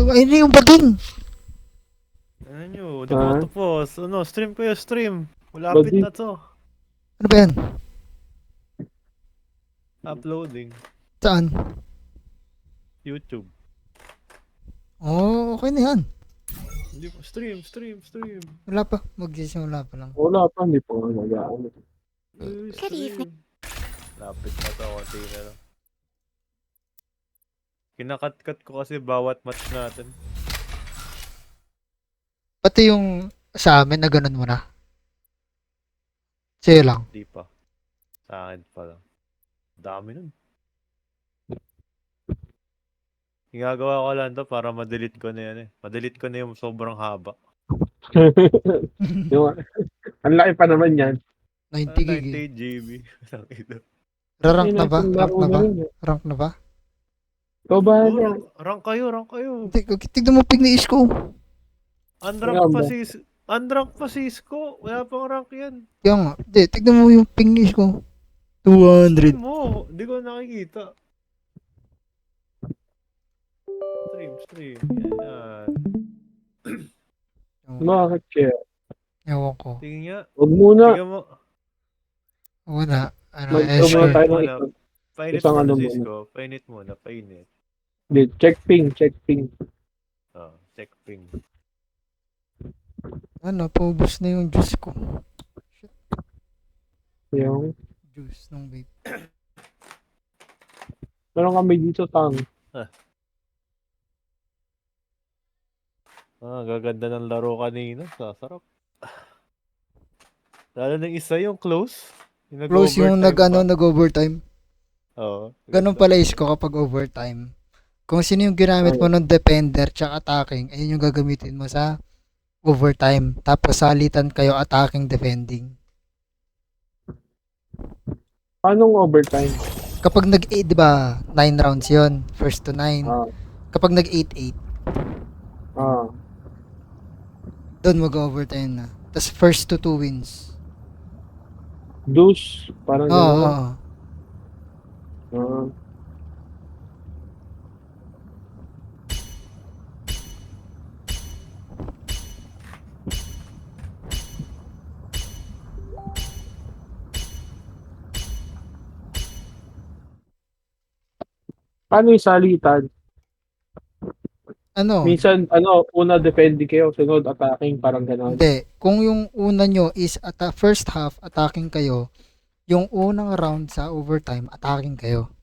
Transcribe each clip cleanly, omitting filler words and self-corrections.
Ayun yung bading. Ano nyo, di pa ako tapos. Ano, stream ko yung stream. Malapit Bading. na to. Ano ba yan? Uploading. Saan? YouTube. Oh, okay na yan. Hindi pa, stream. Wala pa. Magsisimula pa lang. Wala pa, hindi pa nga nag-ano. Good evening. Lapit na to, konti na lang. Kinakat-cut ko kasi bawat match natin. Pati yung sa amin na ganun mo na. Sa'yo lang. Di pa. Sa akin pa lang. Dami nun. Ginagawa ko lang to para ma-delete ko na yan eh. Ma-delete ko na yung sobrang haba. Yung, ang laki pa naman yan. 90 gig eh. 98 GB. Rank na ba? Yung Rank na ba? rin, eh. Rank na ba? Ikaw ba na? Rank kayo. Tignan mo ping ni Isko. Unrank pa si Isko. Wala pang rank yan. Kaya nga. Hindi, tignan mo yung ping ni Isko. 200. Hindi ko nakikita. Stream. Yan. Bakit kaya? Ewan ko. Tingin nga. Huwag muna. Tingnan mo. Wala. Ano, Mag-muna Escher. tayo ng Wala. isang. Painit Isang muna ano si muna. Isko. Painit muna. Hindi, check ping. Check ping. Ano, paubos na yung juice ko. Yung, Juice ng vape. meron kami dito tang. Gaganda ng laro kanina. Sasarap. Lalo ng isa yung close. Close yung nag-overtime. Oo. Ganun pala Isko kapag overtime. Kung sino yung ginamit mo ng defender tsaka attacking, ayun yung gagamitin mo sa overtime. Tapos salitan kayo attacking, defending. Paano overtime? Kapag nag-8, di ba, 9 rounds yon, first to 9. Kapag nag-8-8, doon mag-overtime na. Tapos first to 2 wins. Deuce, parang Oo, gano'n. oo. Paano yung salitan? Ano? Minsan, una defending kayo, sunod attacking, parang gano'n. Hindi. Kung yung una nyo is first half, attacking kayo, yung unang round sa overtime, attacking kayo.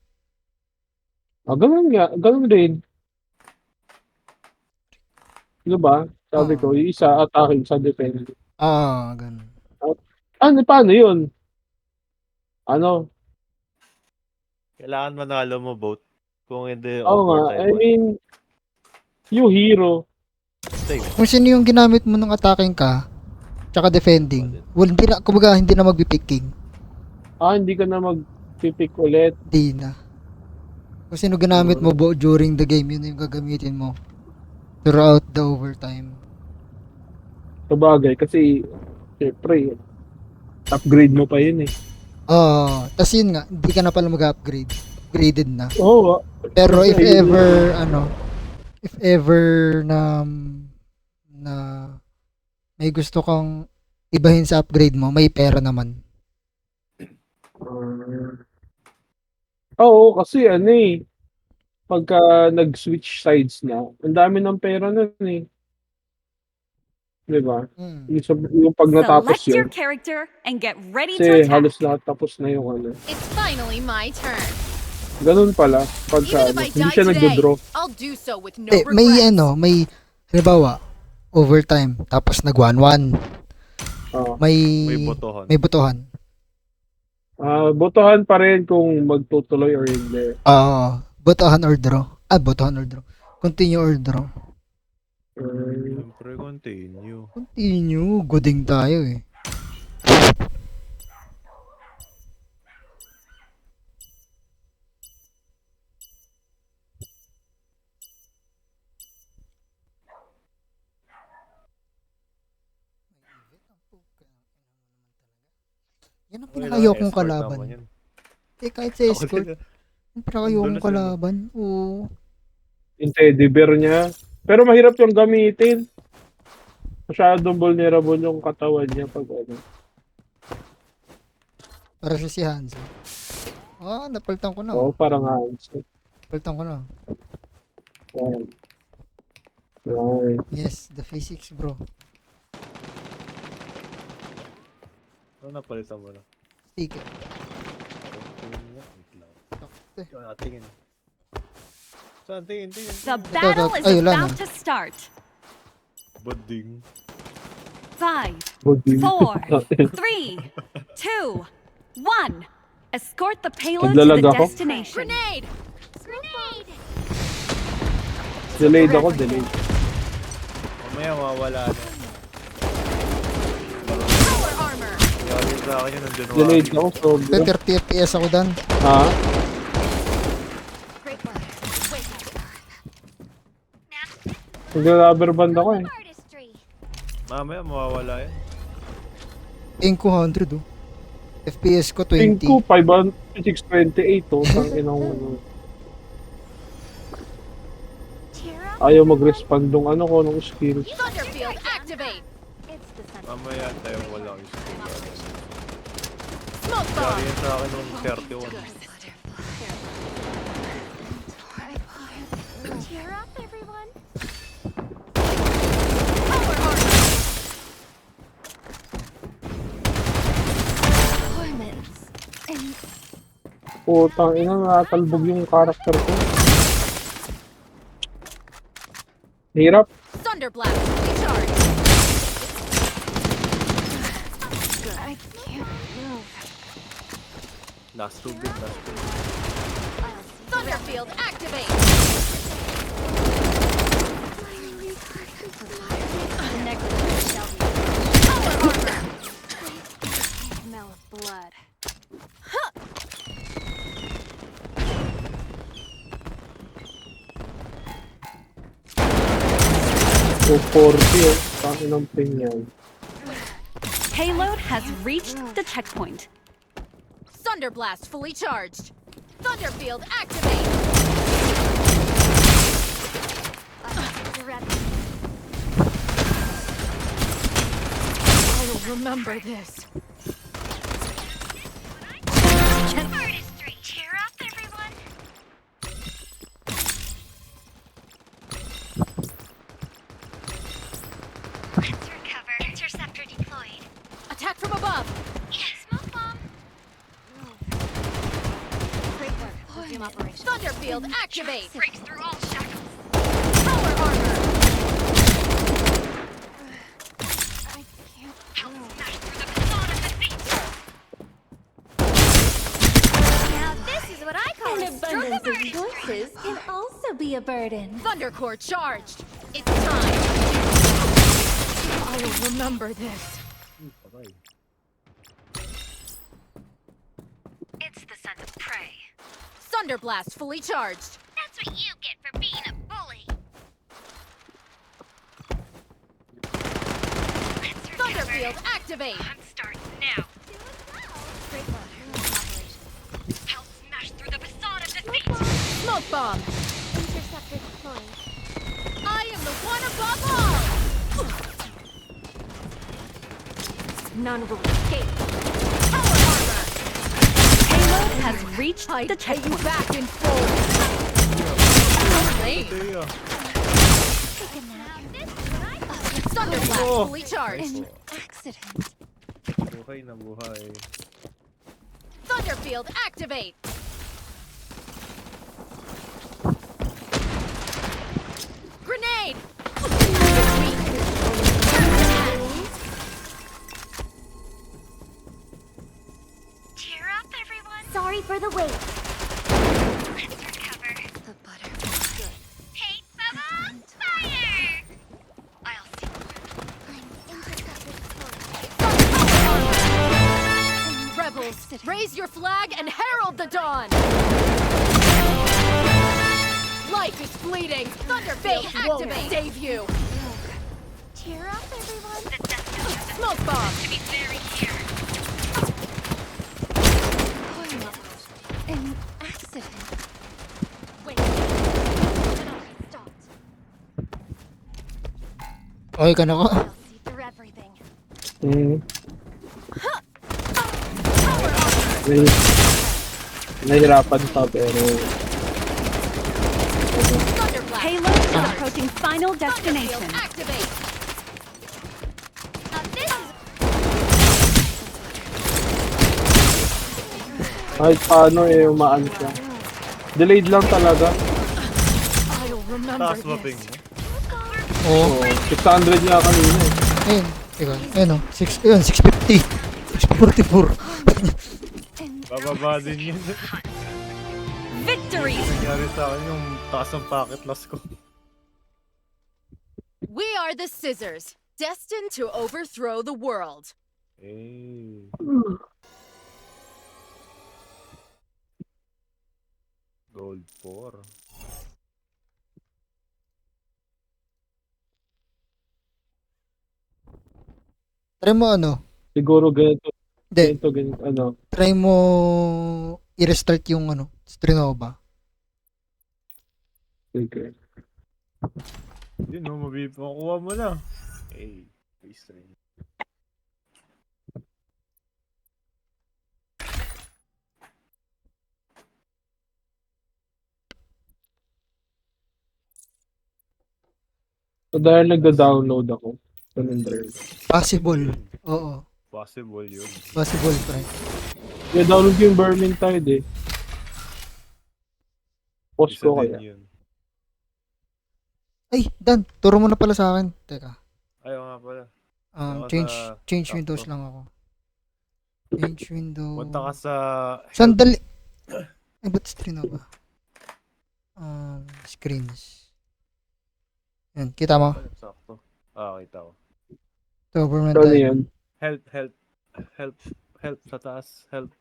Ganun nga, ganun din. Diba? Sabi ko, yung isa attacking sa defending. Ganun. Paano yun? Kailangan manalo mo both. Kung hindi, Oo nga, overtime. I mean, yung hero. Same. Kung sino yung ginamit mo ng attacking ka, tsaka defending, kumbaga hindi na magpipicking. Hindi ka na mag-pick ulit. Hindi na. Kung sino ginamit mo during the game, yun yung gagamitin mo throughout the overtime. Sabagay, kasi, syempre, upgrade mo pa yun eh. Tas yun nga, hindi ka na pala mag-upgrade. Graded na. Oo. Pero if ever na may gusto kang ibahin sa upgrade mo, may pera naman. Oo, kasi pagka nag-switch sides na, ang dami ng pera nun eh. Diba? Yung pag natapos Select your yun, character and get ready to kasi attack. halos lahat tapos na yung It's finally my turn. Ganun pala, pagka Even if I hindi die siya today, nag-draw. I'll do so with no May regrets. may halimbawa, overtime, tapos nag 1-1. May May botohan. botohan. Botohan pa rin kung magtutuloy or hindi. Botohan or draw. Botohan or draw. Continue or draw. Siyempre, continue. Continue. Goding tayo eh. Yan ang Okay lang, pinakayokong escort kalaban. naman yun. Eh, kahit sa Ako escort, din, yung pinakayokong Dulo sila. kalaban. Oo. Yung teddy bear niya. Pero mahirap yung gamitin. Masyadong vulnerable yung katawan niya pag ano. Para siya si Hanzo. Napalitan ko na. Oo, parang hands. Napalitan ko na. Yan. Yan. Yes, the physics, bro. Ano napalitan mo na? Sticker. Tingin nga, wait lang. Sakto eh. Ikaw, tingin. Saan? Tingin. The battle is Ay, wala about na. to start. Bading. 5, Budi. 4, 3, 2, 1. Escort the payload to Naglalag the ako. destination. Grenade! Grenade! Delayed ako, delayed. Mamaya mawawala na. Power armor! Yari sa akin yun, nandun Delayed ako, sobra. 30 FPS ako dan. Ha? Great work. Wait. Nag-rubber band ako eh. Artistry. Mamaya mawawala yan. Ping ko 100 oh. FPS ko 20. Ping ko, 628 oh. Tangin ang ano. Cheer up. Ayaw mag-respond nung ano ko, nung skills. Thunderfield activate! It's the sun. Mamaya tayo wala yung skill. Smoke Yari bomb! yan sa akin nung 31. Cheer up, everyone. Power armor! Torments. And Putang ina, nakatalbog yung karakter ko. Hirap. Thunderblast! Recharge! I can't move. Last two bit, last two. Thunderfield activate! The next one shall be power armor! Smell of blood. So 40 oh. Tangin ang ping yan. Payload has reached the checkpoint. Thunderblast fully charged. Thunderfield activate. I will remember this. Artistry, cheer up, everyone. Let's recover. Interceptor deployed. Attack from above. Smoke bomb. Great work. Resume operation. Thunderfield activate. Breaks through all shackles. Power armor. I can't. Help smash through the facade of defeat. Now this is what I call An abundance of choices can also be a burden. Thundercore charged. It's time. I will remember this. Patay. It's the scent of prey. Thunderblast fully charged. That's what you get for being a bully. Thunderfield activate. I'm starting now. Great work. Help smash through the facade of defeat. Smoke bomb. Interceptor deployed. I am the one above all. None will escape. Power armor. Payload has reached I the pay you checkpoint. back in full. Lame. Patay ah. Thunderblast fully charged. An accident. Buhay na buhay. Thunderfield activate. Grenade. Cheer up, everyone. Sorry for the wait. Let's recover. The butter was good. Hey, Bubba! Fire! I'll see. Rebels, raise your flag and herald the dawn! Life is fleeting! Thunderfield won't save you! Cheer up, everyone. Smoke bomb! An Okay ka na ko? I'll see through everything. Hmm. Nahirapan pa pero Thunderblast. Payload is approaching final Field destination. activate. Now this is kahit paano umaan siya. Delayed lang talaga. I'll remember Taas mapping mo. Oo. Oh, 600 niya kanina eh. Ayun. Teka. Ayun o. 650. 644. Bababa din yun. Victory! Nangyari sa akin yung taas ng packet loss ko. We are the Scissors, destined to overthrow the world. Eh. Gold 4. Try mo ano? Siguro ganito, Hindi. ganito, ano. Try mo i-restart yung ano, Strinova. Sige. Yun no, makukuha mo na. Eh, waste rin. So dahil nagda-download ako. Ganun din. Possible. Oo. Possible yun. Possible, pre. I-download ko yung Vermintide eh. Post Isa ko din kaya. yun. Ay, Dan. Turo mo na pala sa akin. Teka. Ayaw nga pala. Ako Change sa windows laptop. lang ako. Change window. Punta ka sa... Sandali. Ay, ba't Strinova? Screens. Yan. Kita mo? Sakto. Ah, kita ko. Ito, So ano Vermintide. yan? Help sa taas. Help.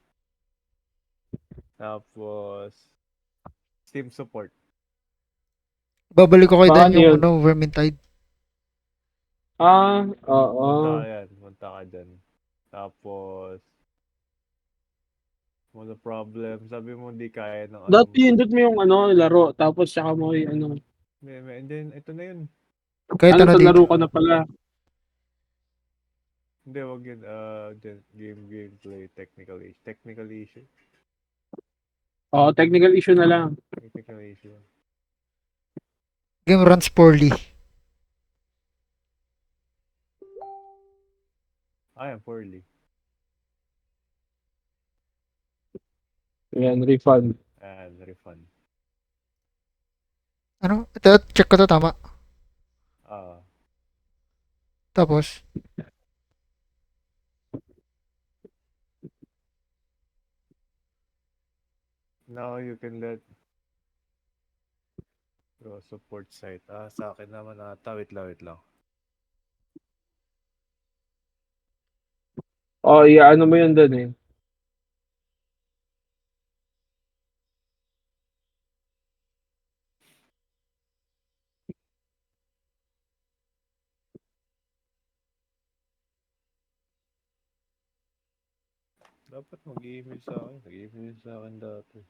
Tapos... Steam support. Babalik ko kay Dan Paano yung yun? ano, Vermintide. Oo. Punta ka yan. Punta ka dyan. Tapos... Wala problem. Sabi mo hindi kaya ng ano. Dati hindot mo yung ano, laro. Tapos saka mo yung ano. And then, ito na yun. Kahit Ano ano sa dito. laro ka na pala. Hindi, wag yun. Gameplay, technical issue. Oo, technical issue na lang. Technical issue. Game runs poorly. I am poorly. Ayan, refund. And refund. Ano? Ito, check ko to tama. Ah, Tapos, now you can let go support site. Ah, sa akin naman ata. Wait lang. Oo, ano mo yun dun eh. Dapat mag-email sa akin. Nag-email sa akin dati.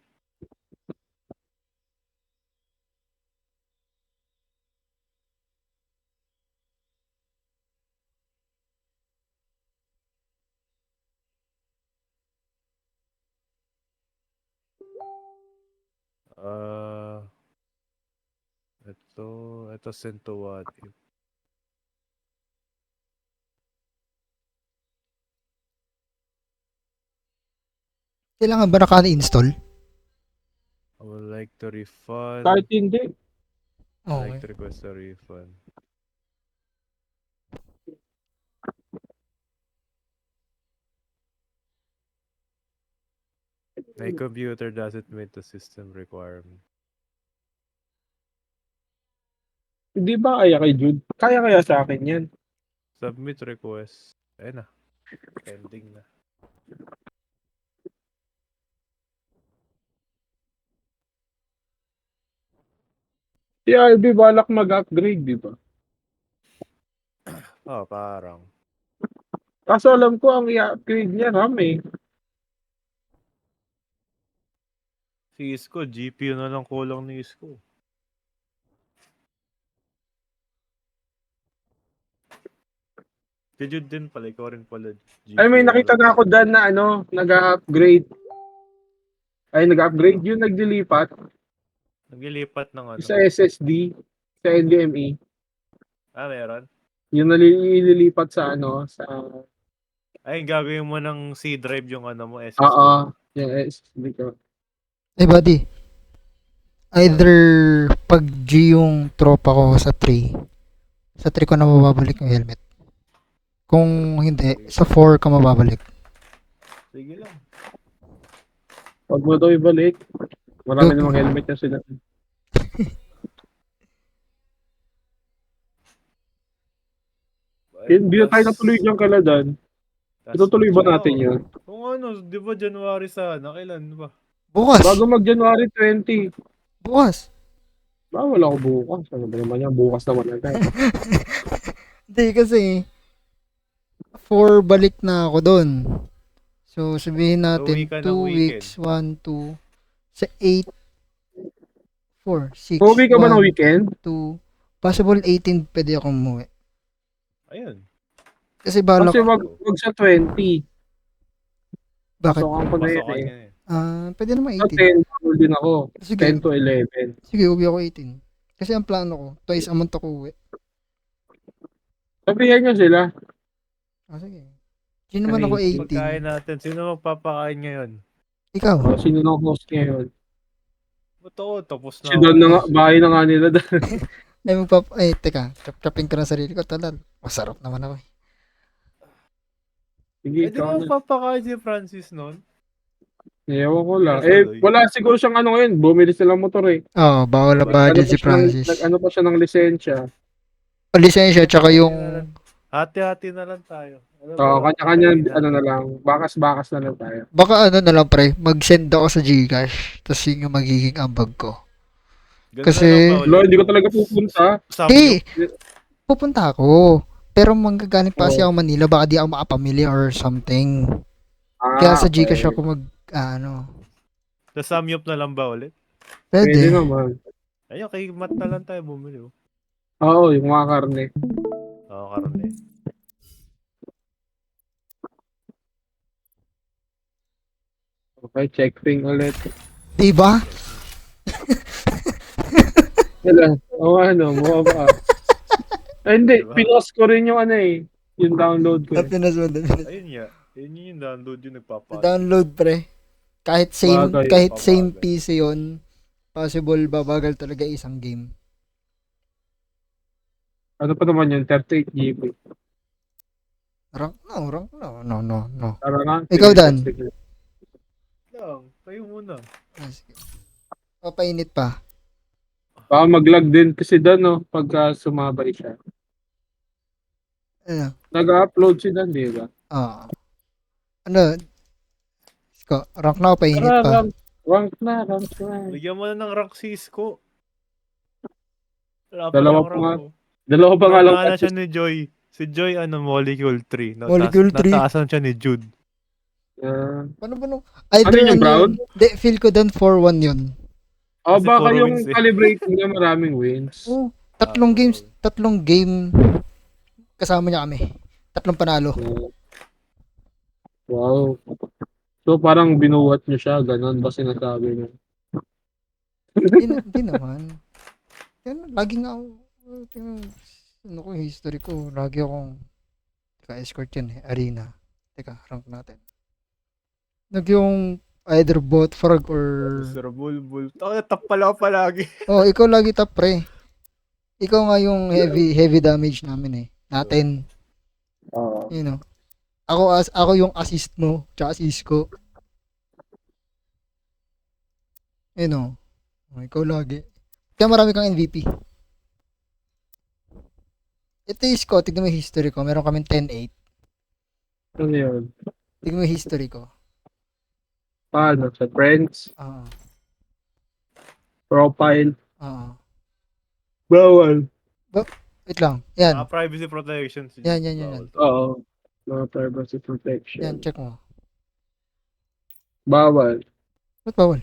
Ah, ito sent to what if. kailangan ba naka-install? I would like to refund. Kahit hindi. I'd like Okay. to request a refund. My computer doesn't meet the system requirement. Hindi ba kaya kay Jude? Kaya sa akin yan. Submit request. Ayun na. Pending na. Si RB balak mag-upgrade, di ba? Oh, parang. Kaso alam ko ang i-upgrade niya RAM eh. Si Isko, GPU na lang kulang ni Isko. Kay Jude din pala, ikaw rin pala. Ay, may nakita na ako Dan na nag-upgrade. Ay, nag-upgrade yun, naglilipat. Naglilipat ng ano. Sa SSD, sa NVMe. Meron? Yung nalilipat sa sa... Ay, gagawin mo ng C drive yung ano mo, SSD. Oo, yung SSD ko. Buddy. Either pag G yung tropa ko sa 3 ko na mababalik yung helmet. Kung hindi, sa 4 ka mababalik. Sige lang. Huwag mo daw ibalik. Marami Okay. namang helmet na sila. Hindi na tayo natuloy dyan kala Dan. Itutuloy ba natin yun? Kung ano, di ba January sana? Kailan ba? Bukas. Bago mag-January 20. Bukas. Bawal ako bukas. Ano ba naman yan? Bukas naman agad. Hindi kasi 4 balik na ako doon. So sabihin natin Uwi ka 2 ng weeks, 1, 2, sa 8, 4, 6, Uwi ka ba ng weekend? 2, possible 18 pwede akong umuwi. Ayun. Kasi balak, Kasi wag sa 20. bakit? So, ang pag Pasokan nga eh. Pwede naman Sa 18. 10, full din ako. Sige, 10 to 11. sige, uwi ako 18. Kasi ang plano ko, twice a month ako uwi. Sabihan nyo sila. Sige. Hindi naman ako 18. Pagkain natin, sino magpapakain ngayon? Ikaw. Sino na host ngayon? Ba't ako? Tapos na Si Don na nga, bahay na nga nila. Teka, chop-chopping ko ng sarili ko, talal. Masarap naman ako. Sige, Di ikaw ba na. magpapakain si Francis noon? Ewan ko lang. Yes, Aloy. Wala siguro siyang ngayon. Bumili silang motor eh. Oo, bawal na budget si Francis. Ano pa siya ng lisensya. O lisensya, tsaka yung... Hati-hati na lang tayo. Oo, kanya-kanya, na lang. Bakas-bakas na lang tayo. Baka na lang pre, mag-send ako sa Gcash, tapos yun yung magiging ambag ko. Ganun Kasi- na lang ba ulit? Lo, hindi ko talaga pupunta. Hey, pupunta ako. Pero manggagaling pa kasi ako Manila, baka di ako makapamili or something. Kaya sa Gcash ako Sa Samyup na lang ba ulit? Pwede Pwede. naman. Ayun, kay Matt na lang tayo bumili. Oh. Oo, yung mga karne. Oo, karne. Okay, check thing ulit. Diba? Wala. Mukha ba? Hindi, Diba? pinost ko rin yung yung download ko. Pinas mo. Ayun nga. Yun yung download yung nagpapakain. Download pre. Kahit same Bagay, kahit same bagay. PC yon, possible babagal talaga isang game. Ano pa naman yun? 38 GB. Rank no. Tara nga. Ikaw, Dan. Sige. Lang, kayo muna. Sige. Papainit pa. Baka mag-lag din kasi Dan, no? Pagka sumabay siya. Ano? Nag-upload si Dan, di ba? Ano? Rank na o painit Tara, pa? rank na. Bigyan mo na ng rank Cisco. Wala pa Dalawa lang pa nga. rank, oh. Dalawa pa nga lang. Pangalan siya ni Joy. Si Joy, Molecule 3. Molecule 3. Nataasan siya ni Jude. Paano ba nung... Either Ano yung brown? Hindi, feel ko doon 4-1 yun. O, Kasi baka puro yung wins eh. calibrating niya maraming wins. Oh, tatlong game kasama niya kami. Tatlong panalo. Wow. So, parang binuhat niyo siya. Ganon ba sinasabi niya? Hindi naman. Yan, lagi nga ako, ano ko, history ko, lagi akong, escort yan arena. Teka, rank natin. Yung either bot frag or, Mr. Bulbul. Tap pala ako palagi. ikaw lagi top pre. Ikaw nga yung heavy damage namin natin. Oo. You know. Ako yung assist mo, tsaka assist ko. You know. Ikaw lagi. Kaya marami kang MVP. Ito is ko, tignan mo yung history ko. Meron kaming 10-8. Ano yun? Tignan mo yung history ko. Paano? Sa friends? Oo. Profile? Oo. Bawal. Wait lang. Yan. Privacy protection. Yan. Oo. Mga privacy protection. Yan, check mo. Bawal. Ba't bawal?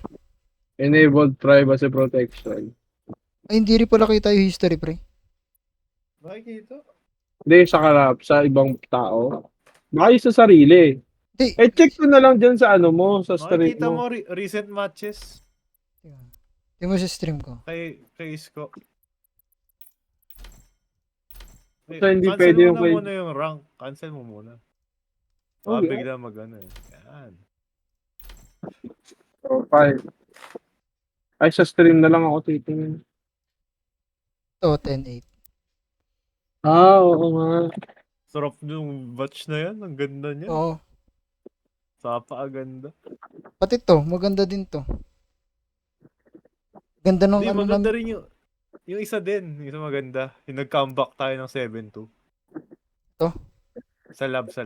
Enabled privacy protection. Ay, hindi rin pala kita yung history, pre. Makikita. Hindi, sa ibang tao. Baka yung sa sarili. Hindi. Check ko na lang dyan sa ano mo, sa stream Makikita mo. mo recent matches Tingnan mo sa stream ko. kay Isko. So, hindi Cancel pwede mo yung na kay- muna yung rank. Cancel mo muna. Baka Okay. bigla mag-ano eh. Yan. Profile. Ay, sa stream na lang ako titingin. Ito, 10-8. Oo nga. Sarap yung batch na yan. Ang ganda niya. Oo. Sapa aganda. Pati to, maganda din to. Ganda nung Hindi, ano maganda namin. rin yung isa din. Yung isa maganda. Yung nag-comeback tayo ng 7-2. Ito? Sa lab. Sa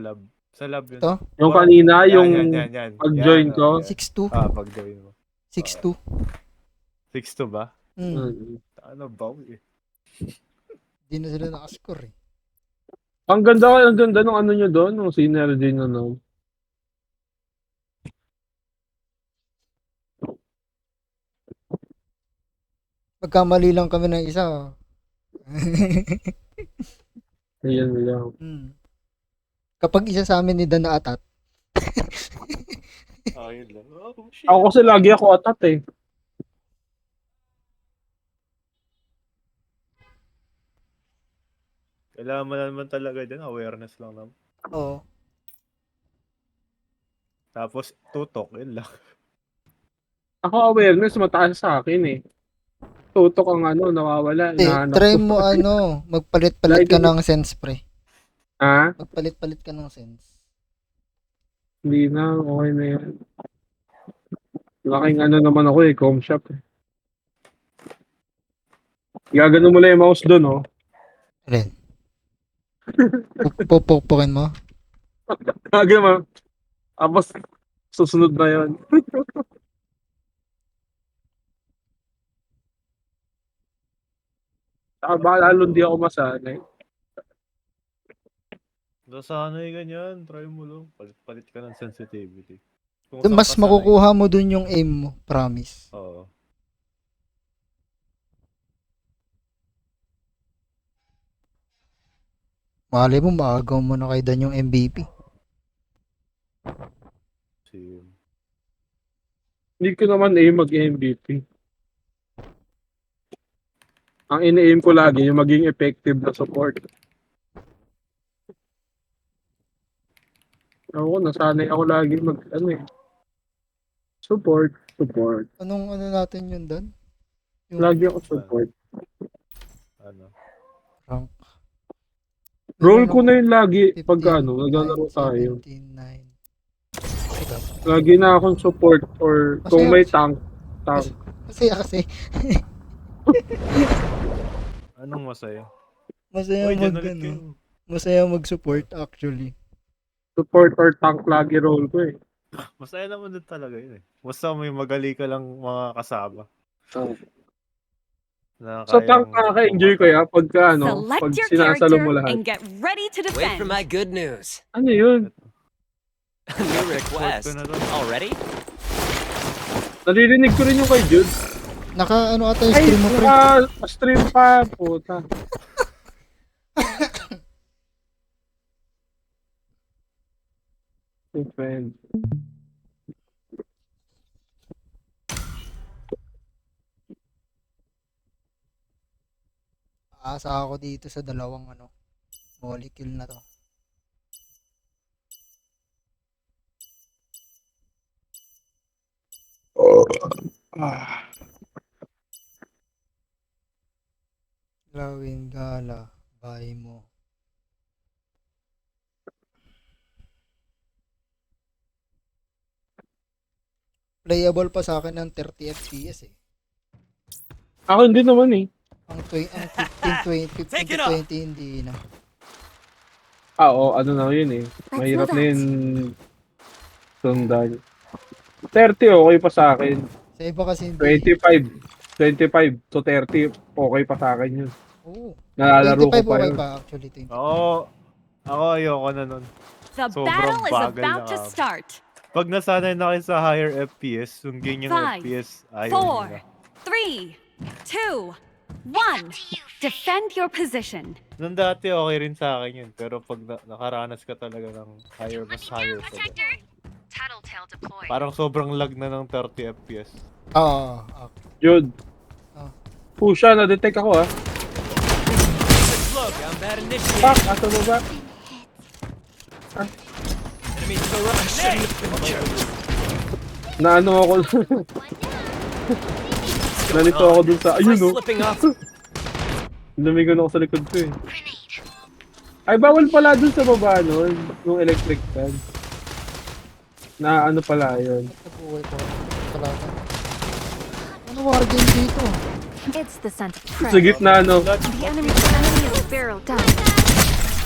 lab yun. Ito? Yung Wow. kanina, Yan, yung yan. pag-join Yan, ko. oh, yan. 6-2. Pag-join mo. 6-2. 6-2 ba? Ano ba? Di na sila nakascore eh. Ang ganda nung ano nyo doon, nung synergy nyo, no? Pagkamali lang kami ng isa. Ayan lang. Kapag isa sa amin ni Dan na atat, Yun lang. Oh, shit. Ako kasi lagi ako atat eh. Kailangan mo naman talaga din. Awareness lang naman. oo. Tapos, tutok. Yun lang. Ako awareness mataas sa akin eh. Tutok ang ano, nawawala. Eh, Nahanap try ko. mo magpalit-palit ka Like- ng sense pre. Ha? Magpalit-palit ka ng sense. Hindi na, okay na yan. Laking ano naman ako eh, com shop eh. Gagano mo lang yung mouse doon, oh. Alin? Pupukpukin mo? Gagano mo. Tapos, susunod na yun. Saka baka lalo hindi ako masanay. Sana ganyan. Try mo lang. Palit ka ng sensitivity. Kung Dun, saan mas ka sanay. makukuha mo dun yung aim mo. Promise. Oo. Malay mo, maagaw mo na kay Dan yung MVP. Sim. Hindi ko naman aim mag-MVP. Ang ini-aim ko lagi, yung maging effective na support. Ako, nasanay ako lagi support. Anong ano natin yun, Dan? Yung Lagi ako support. Ano? rank. Roll ko na yun lagi 15, pag naglalaro 9, tayo. 17, 9. Lagi na akong support or kung Masaya. may tank. Masaya kasi. Anong masaya? Masaya Uy, dyan mag, ulit ano, kayo. masaya mag-support actually. Support or tank lagi roll ko eh. Masaya naman din talaga yun eh. Basta may magali ka lang mga kasama. Na Sa tank kayang nakaka-enjoy ko ya pagka Select pag your sinasalo character mo lahat. and get ready to Wait for defend. my good news. Ano yun? New request. ko na to. Already? Naririnig ko rin yung kay Jude. Naka ano ata yung Ay, stream mo pre? stream pa, puta. Defend. Aasa ako dito sa dalawang molecule na to. Lawin gala, buy mo. Playable pa sa akin ng 30 FPS eh. Ako hindi naman eh. Ang 15, 20, 15 Take it to off! 20 hindi na. Oo, ano na yun eh. Let's Mahirap move na out. yun sundan. 30 okay pa sa akin. Sa iba kasi hindi. 25 to 30 okay pa sa akin yun. Oo. Nalalaro ko 25 pa okay yun. pa actually. 20. Ako ayoko na nun. The Sobrang battle is bagal about na to ako. start. Pag nasanay na kayo sa higher FPS, yung ganyang 5, FPS, ayaw 4, nila. 3, 2, one. Defend your position. Nung dati okay rin sa akin yun. Pero pag nakaranas ka talaga ng mas higher pa ba. Tattletale deployed. Parang sobrang lag na ng 30 FPS. Oo. Jude. Ah. Pusha, na-detect ako Look, I'm bad initiative. Pak, asa mo ba? Enemy to the right. I shouldn't have been careless. Naano ako. Nalito ako dun sa, Am I ayun no. slipping off? Lumigon ako sa likod ko eh. Ay, bawal pala dun sa baba nun, yung electric fan. Na ano pala yun. Nabuhay ko. Talaga. Ano war game dito? It's the scent of Sa prey. gitna no. The enemy is barrel down.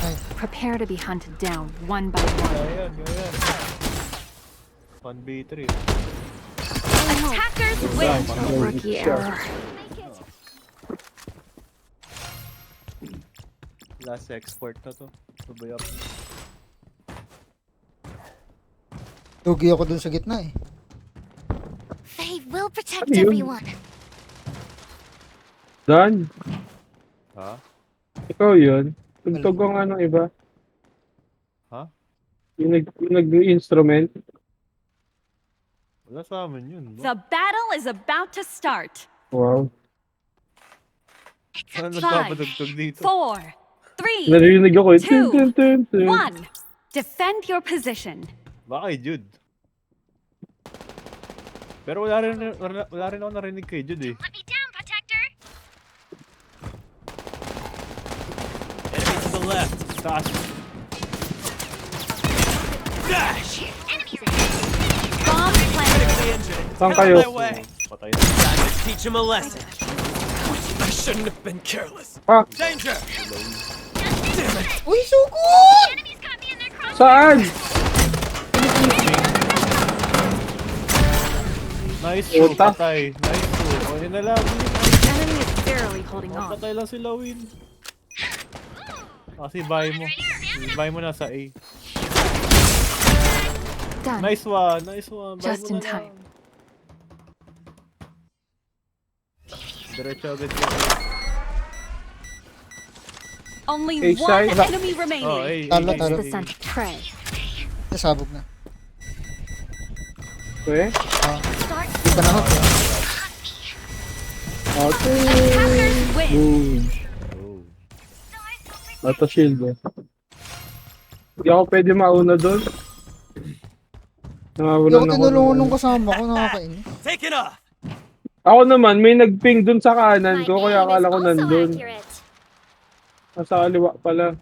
Ay. Prepare to be hunted down one by one. Ayan. 1v3. Attackers win. Rookie error. Last export na to. Subay up. Lugi ako dun sa gitna eh. They will protect Ano yun? everyone. Dan, Ha? ikaw yun. Tugtog ko nga ng iba. Ha? Yung nag-instrument. Wala sa amin yun. No? The battle is about to start. Wow. Ano 5, nagpapadugtog dito? 4, 3, Narinig ako eh. Two. Tun, tun, tun, tun. 1. Defend your position. Baka kay Jude. Pero wala rin ako narinig kay Jude eh. Let me down, protector. Enemy to the left. Taas. Dash! Bomb planted. Critically injured. Saan Get kayo? out of my way. Patay na. Time to teach him a lesson. I shouldn't have been careless. Pak, Danger! Uy, sugod! Enemies got me in their cross. saan? Nice show, Puta. patay. Nice show. O yun na lang. Enemy is barely holding on. Patay lang sila Win. Kasi buy mo. Buy mo na sa A. Done. Nice one. Nice one. Buy Just mo in na time. lang. Diretso agad yun. Only Hey, one side. enemy Oh, remaining. A. Talo, A, talo. A, The A. scent of prey. Nasabog na. Eh? Iba na ako. Ate. Attackers win. Boom. Oh. Ata shield eh. Hindi ako pwede mauna doon. Hindi Nawawalan ako ako. tinulungan nung kasama ko, nakakainis. Take it off! Ako naman, may nagping dun sa kanan ko, kaya akala ko nandun. Nasa kaliwa pala.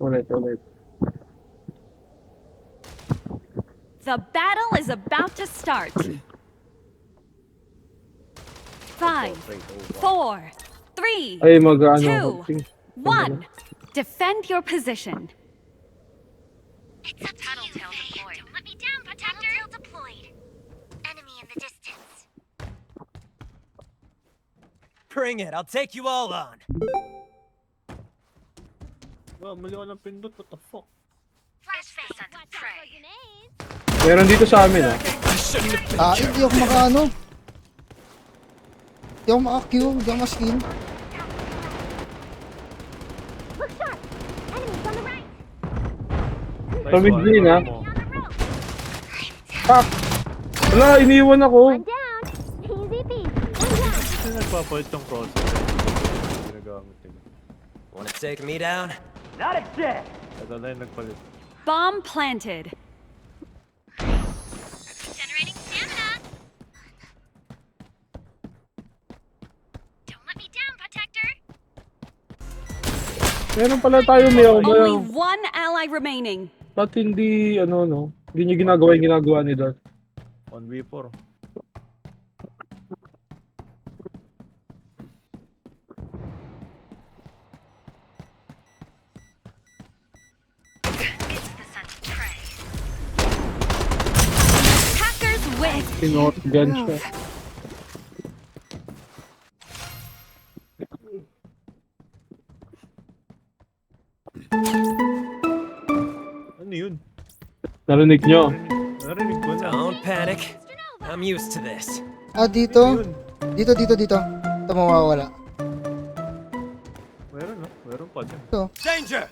Ulit. The battle is about to start. 5, 4, 3, Ay, mag-ano Two. ako. Ping. 1. Defend your position. Tattletale deployed. Don't let me down, protector. Deployed. Enemy in the distance. Bring it, I'll take you all on. Wow, mali ako ng pindot. What the fuck? Flashbang. Scent of prey. Meron dito sa amin ah. I shouldn't have been Hindi ako makaano. Hindi ako maka-Q, hindi ako ma-skin. Look sharp. Enemies on the right. Nice Sa mid one. lane, ah. Mo. On the road. Pak! Wala, iniwan ako. One down. Easy peasy. One down. Kasi nagpapalit ng crosser. Ginagamit nila. Wanna take me down? Ito na yung nagpalit. Bomb planted. Generating stamina. Don't let me down, protector. Meron pala tayo Only may one ally remaining. Ba't hindi, hindi niya ginagawa yung ginagawa ni Dot? 1v4. It's the scent of prey. Attackers win. Pinotgun siya. Ano yun? Narinig nyo? Narinig ko na. panic. I'm used to this. Ah, dito. Dito. Ito mawawala. Meron, no? Meron pa dyan. Ito. Danger!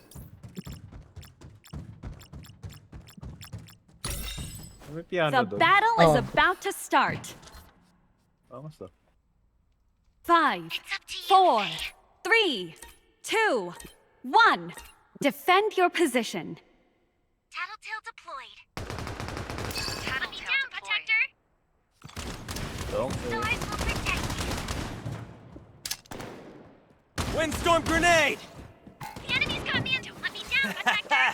May piano The doon. battle is Oh. about to start. Angas ah. 5, 4, 3, 2, 1. Defend your position. Tattletale deployed. Tattletale down, protector. Don't. Stars will protect you. Windstorm grenade! The enemy's got me and don't let me down, protector.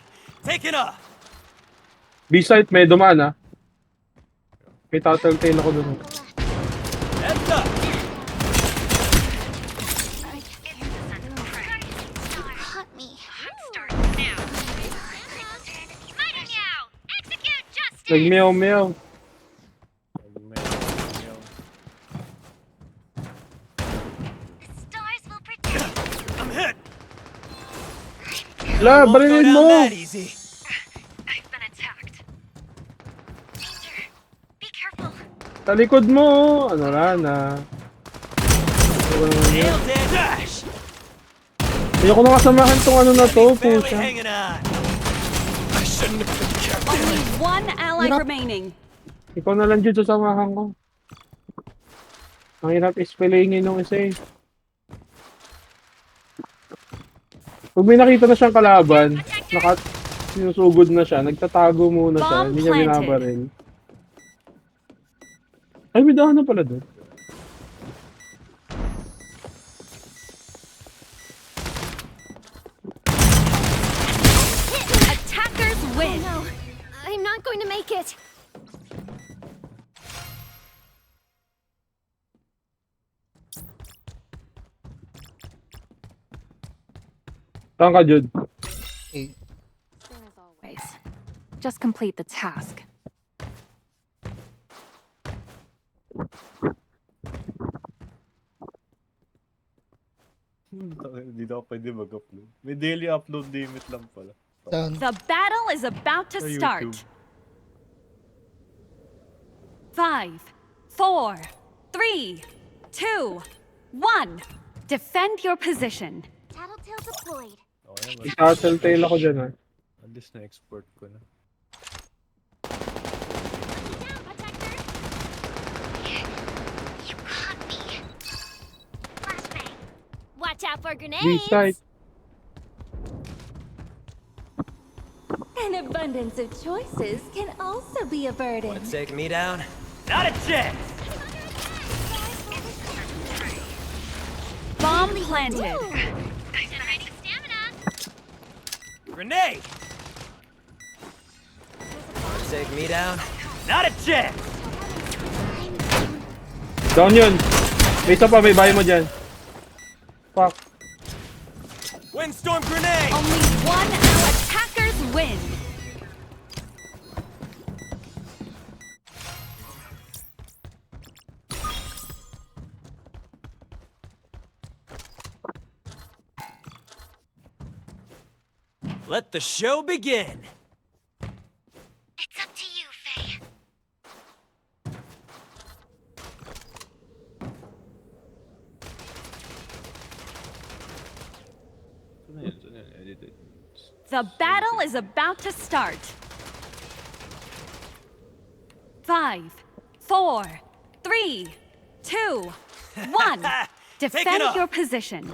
Take it off! B-site, may dumaan ah. May tattletale ako dun. Heads up! Caught me. I'm starting now. Mighty meow. Execute justice. Nag-meow-meow. The stars will protect. I'm hit! La, Won't go barilin down mo! that easy. I've been attacked. Danger. Be careful. Sa likod mo! Ano na? Nailed it! Dash! Ayoko na kasamahan tong ano na to, Barely pusa. hanging on. I shouldn't have been careful. Only one ally Hirap. remaining. Ikaw na lang dyan sa samahan ko. Ang hirap ispelingin nung isa eh. Pag may nakita na siyang kalaban, sinusugod na siya, nagtatago muna siya, Bomb hindi niya planted. binabaril. Ay, may daan na pala doon. Attackers win. No, I'm not going to make it. Saan ka, Jude? Eh, Same as always. Just complete the task. Hindi na ako pwede mag-upload. May daily upload limit lang pala. saan? The battle is about to Sa start. YouTube. 5, 4, 3, 2, 1. Defend your position. Tattletale deployed. Okay naman. May tattletale ako dyan ah. At least na-export ko na. Down, protector. You caught me. Flashbang. Watch out for grenades. B-site. An abundance of choices can also be a burden. Wanna take me down? Not a chance! Bomb planted. Generating stamina. Grenade! Wanna take me down? Not a chance! Down yun. May isa pa, may bahay mo dyan. Fuck. Windstorm grenade! Only one attackers win. Let the show begin! It's up to you, Faye. Saan yun? Saan yun? Edited. The battle is about to start. 5, 4, 3, 2, 1. Defend off. your position.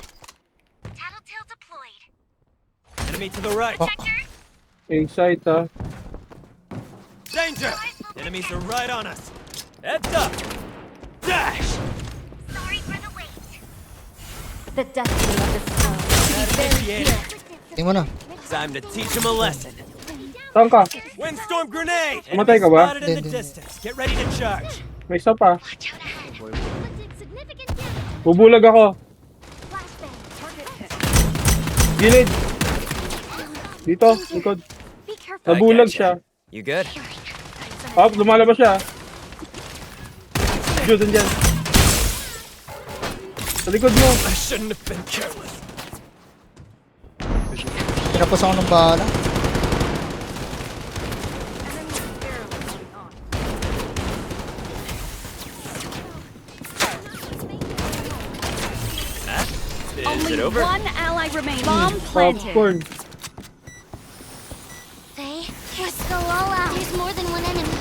Tattletale deployed. Enemy to the right! Protector. A-site ah. Danger! Enemies are right on us! Heads up! Dash! Sorry for the wait. The destiny of the stone to be very Initiated. clear. Tingin mo na. Time to teach him a lesson. Saan ka? Windstorm grenade! Namatay ka Enemy ba? spotted in the Hindi. distance. Get ready to charge. May isa pa. Watch out ahead. Inflicted significant damage. Bubulag ako. Flashbang. Gilid. Dito, likod. Be careful. Nabulag gotcha. siya. You good? Oh, lumalabas siya. Jude, andyan. Sa likod mo. I shouldn't have been careless. Tinapos ako ng bala. Only it over? one ally remaining. Bomb planted. Popcorn. Faye, let's go all out. There's more than one enemy.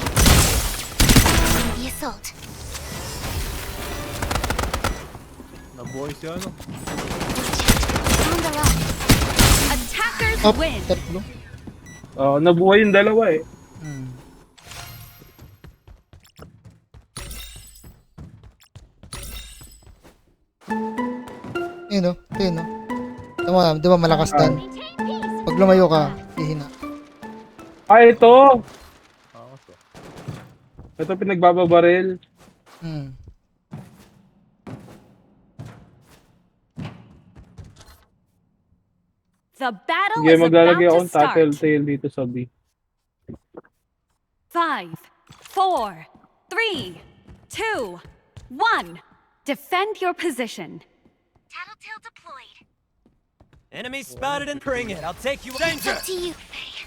The assault. Nabuhay si ano. Found the lock. Attackers Up, win. tatlo. Nabuhay yung dalawa eh. Hmm. Yun o, yun o. Di ba malakas dan? Maintain peace. Pag lumayo ka, hihina. Ito! Ako to. Ito pinagbababaril. Hmm. The battle Sige, is about maglalagay to akong start. tattletale dito sa B. 5, 4, 3, 2, 1. Defend your position. Tattletale deployed. Enemy spotted and bring it. I'll take you. Danger! Up to you, Faye.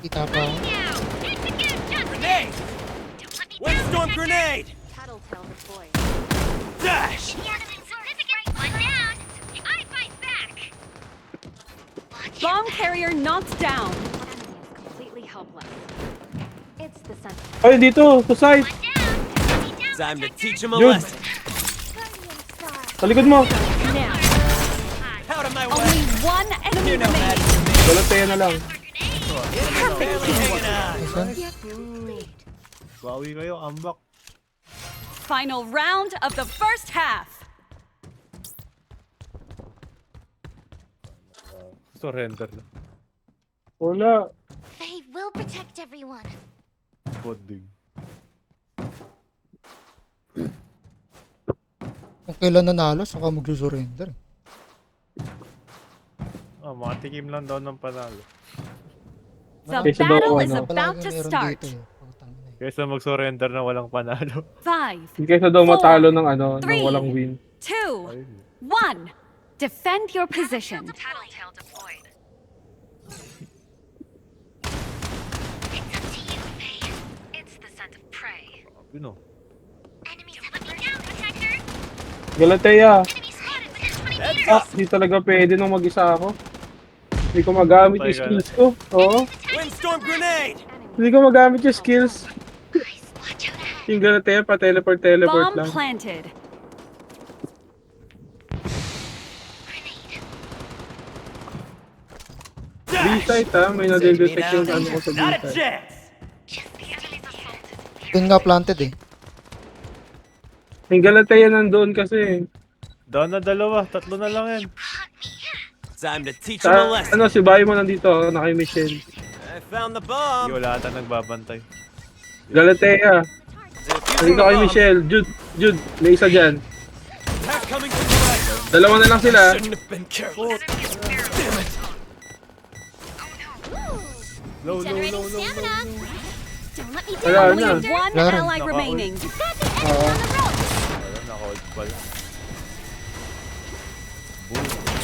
Kita pa ako. Now, execute justice. Grenade! Don't let me Windstorm down, grenade! Tattletale deployed. Dash! He has an insignificant one down. I fight back. Watch Bomb carrier knocked down. Enemy is completely helpless. It's the sentinel. Ay, dito! To side! one down. Enemy down, Time to protector. teach him a Dude. lesson. Guardian star. Sa likod mo! Now, Out of my way! only one enemy You know that. remaining. Galatea na lang. Perfect Hanging teamwork. on. Nice one. Bawi kayo, ambak. Final round of the first half. Surrender na. Wala. Faye will protect everyone. Boding. Kung kailan nanalo, saka mag-surrender. Matikim lang daw ng panalo. The Kaysa daw battle ako, is ano. about to meron start. dito eh. Putang ina eh. Kaysa mag-surrender na walang panalo. 5, Hindi kaysa daw matalo ng ng Three. walang win. 2, 1. Defend your position. Tattletale deployed. It's up to you, Faye. It's the scent of prey. Sabi no. Enemies have me down, protector. Galatea! Enemy spotted within 20 Heads meters. up! Di talaga pwede nung mag-isa ako. Hindi ko magamit yung skills ko. Oo. Windstorm grenade! Hindi ko magamit yung skills. Guys, watch out ahead. Yung Galatea pa teleport Bomb lang. planted. Grenade. B-site ha, may nadedetect yung ano ko sa Not a B-site. chance! Just the enemy's assaulted. Yun nga planted eh. Yung Galatea nandun kasi. Down na dalawa, tatlo na lang yan. Caught me. Time to teach him a Sa, lesson. si Bayo mo nandito, na kay Michelle. I found the Hindi bomb. wala ata nagbabantay. Galatea, Defusing nandito the kay bomb. Michelle. Jude, may isa dyan. Attack coming from the right. Dalawa na lang sila. Shouldn't have been careful. Damn it. Low, Generating stamina. Don't let me Wala down. Only na. one Claro. ally remaining. Got the enemy on the ropes. Ayun, naka-hold pala.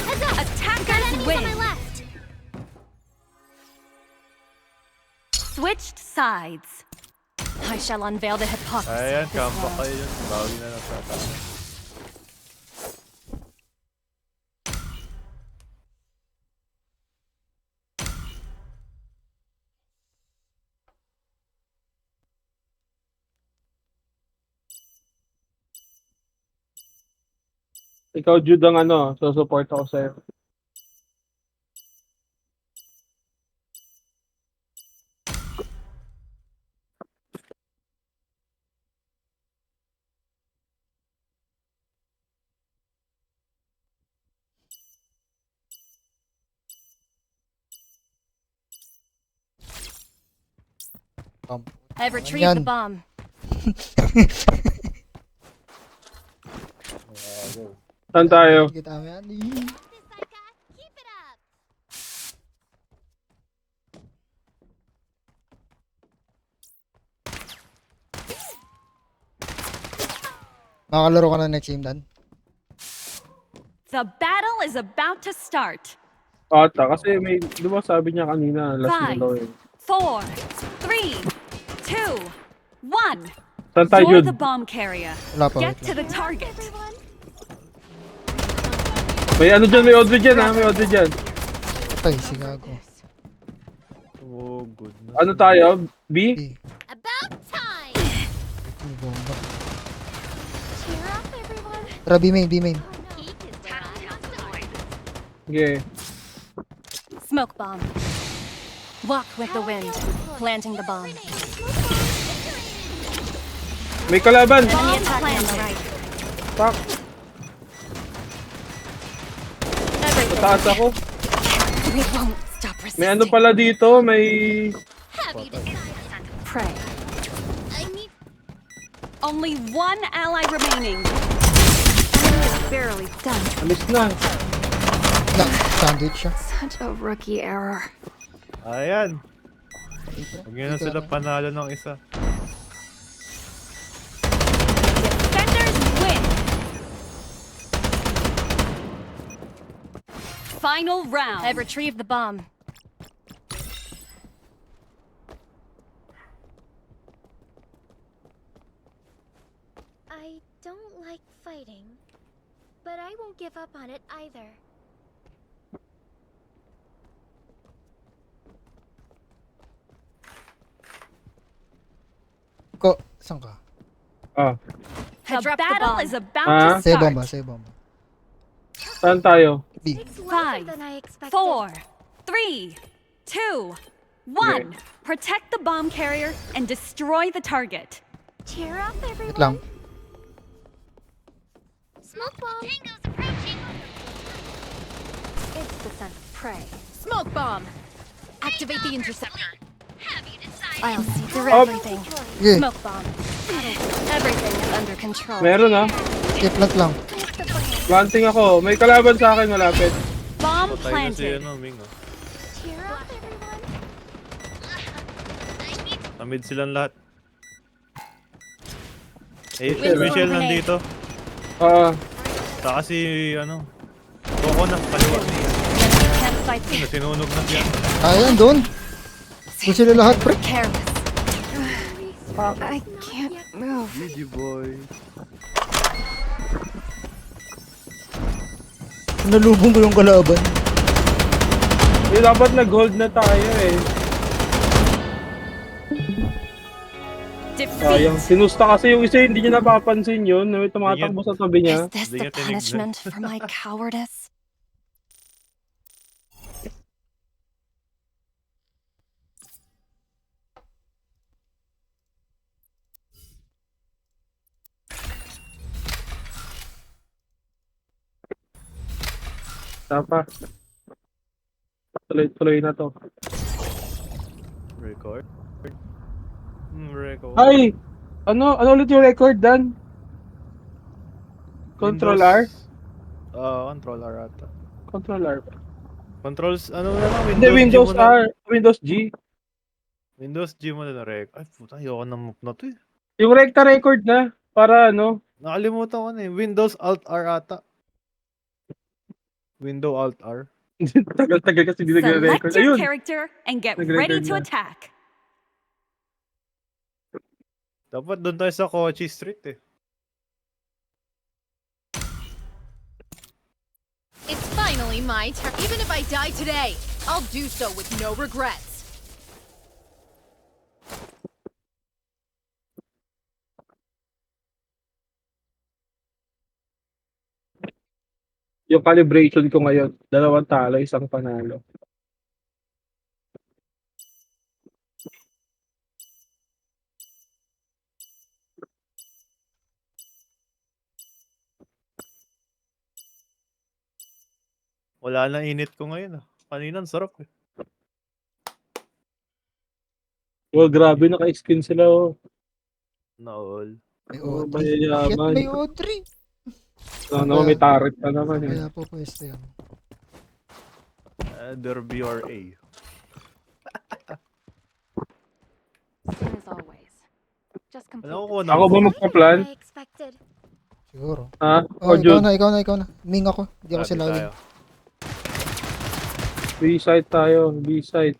Heads up. Got Attackers enemies on my win. left. Switched sides. I shall unveil the hypocrisy Ayan, of this comeback world. kayo yun. Bawi na lang sa tao. Ikaw, Jude, ang support ako sa'yo. Bomb. I've retrieved Yan. the bomb. Saan tayo? Kita mo yan. This, Saika. Keep it up. Makakalaro ka na next game, Dan. The battle is about to start. Ata, kasi may, di ba sabi niya kanina, last na daw eh. 4, 3, 2, 1. Saan tayo, You're the Jude? bomb carrier. Wala pa, Get wait to lang. the target. Everyone. May ano dyan, may Audrey dyan ha, may Audrey dyan. Patay, si Gago. Oh, goodness. Ano tayo? B? B. About time! May bomba. Cheer up, everyone! Tara, B main, B main. Peak is where I start. Okay. Smoke bomb. Walk with the wind. Planting the bomb. May kalaban! Enemy attack on the right. Pak! Everything. Taas ako. We won't stop resisting. May ano pala dito, may... Have you decided? Pray. I need Only one ally remaining. Enemy is barely done. Alis na. Na, sandwich siya. Such a rookie error. Ayan. Huwag nyo na sila panalo ng isa. Defenders win. Final round. I've retrieved the bomb. I don't like fighting, but I won't give up on it either. Ko, saan ka? Ah, The battle is about Ah? to Sa'yo start. bomba, sa'yo bomba. saan tayo? B. It's Five, longer than I expected. 4, 3, 2, 1. Protect the bomb carrier and destroy the target. Cheer up, everyone! Wait lang. Smoke bomb! Tango's approaching! It's the scent of prey. Smoke bomb! Activate the interceptor. Have you decided? I'll see through Up. everything. Sige, Smoke bomb. Everything is under control. Meron ha. skip plant lang. Planting ako. May kalaban sa akin malapit. Bomb Patay na si planted. ano, Ming. Oh. Cheer up, everyone! I need Tamid silang lahat. Eh, si Wait, Michelle grenade. nandito. Ah, Saka si, ano, Coco na, kaliwa. Can't fight me. Sinunog na siya. Ayan, doon. Doon sila lahat, pre. Careless. I can't move. GG boy. Nalubong ko yung kalaban. dapat nag-hold na tayo eh. Sayang. Defeat. Sinusta kasi yung isa, hindi niya napapansin yun. Na may tumatakbo sa tabi niya. Is this Hindi the niya tinignan. punishment for my cowardice? Tapa. Tuloy-tuloy na to. Record. Record. Ay! Ano ulit yung record, Dan? Control R? Control R ata. Control R. Controls, ano na lang, Hindi, Windows G mo na- R. Windows G. Windows G mo na record. Ay, puta, ayoko na move na to eh. Yung recta record na. Para ano. Nakalimutan ko na eh. Windows Alt R ata. Window Alt R. Tagal-tagal kasi hindi Select nagre-record. your Ayun! character and get Nag-record ready to na. attack. Dapat doon tayo sa Kochi Street eh. It's finally my turn. Even if I die today, I'll do so with no regrets. Yung calibration ko ngayon, 2 talo, 1 panalo. Wala na init ko ngayon ah. Kanina ang sarap eh. Well, grabe, naka-skin sila oh. Naol. May Oh, Audrey. Shit, mayayaman. may Audrey. Ano, may turret pa naman eh. Kaya po pwesto yan. Derby or A. Same as always. Just complete Alam ko the kung Ako ba ano. magpa-plan? I expected. Siguro. Ha? Oh, O, ikaw Jude? na, ikaw na, ikaw na. Ming ako. Hindi ako sila tayo. B-side tayo, B-side.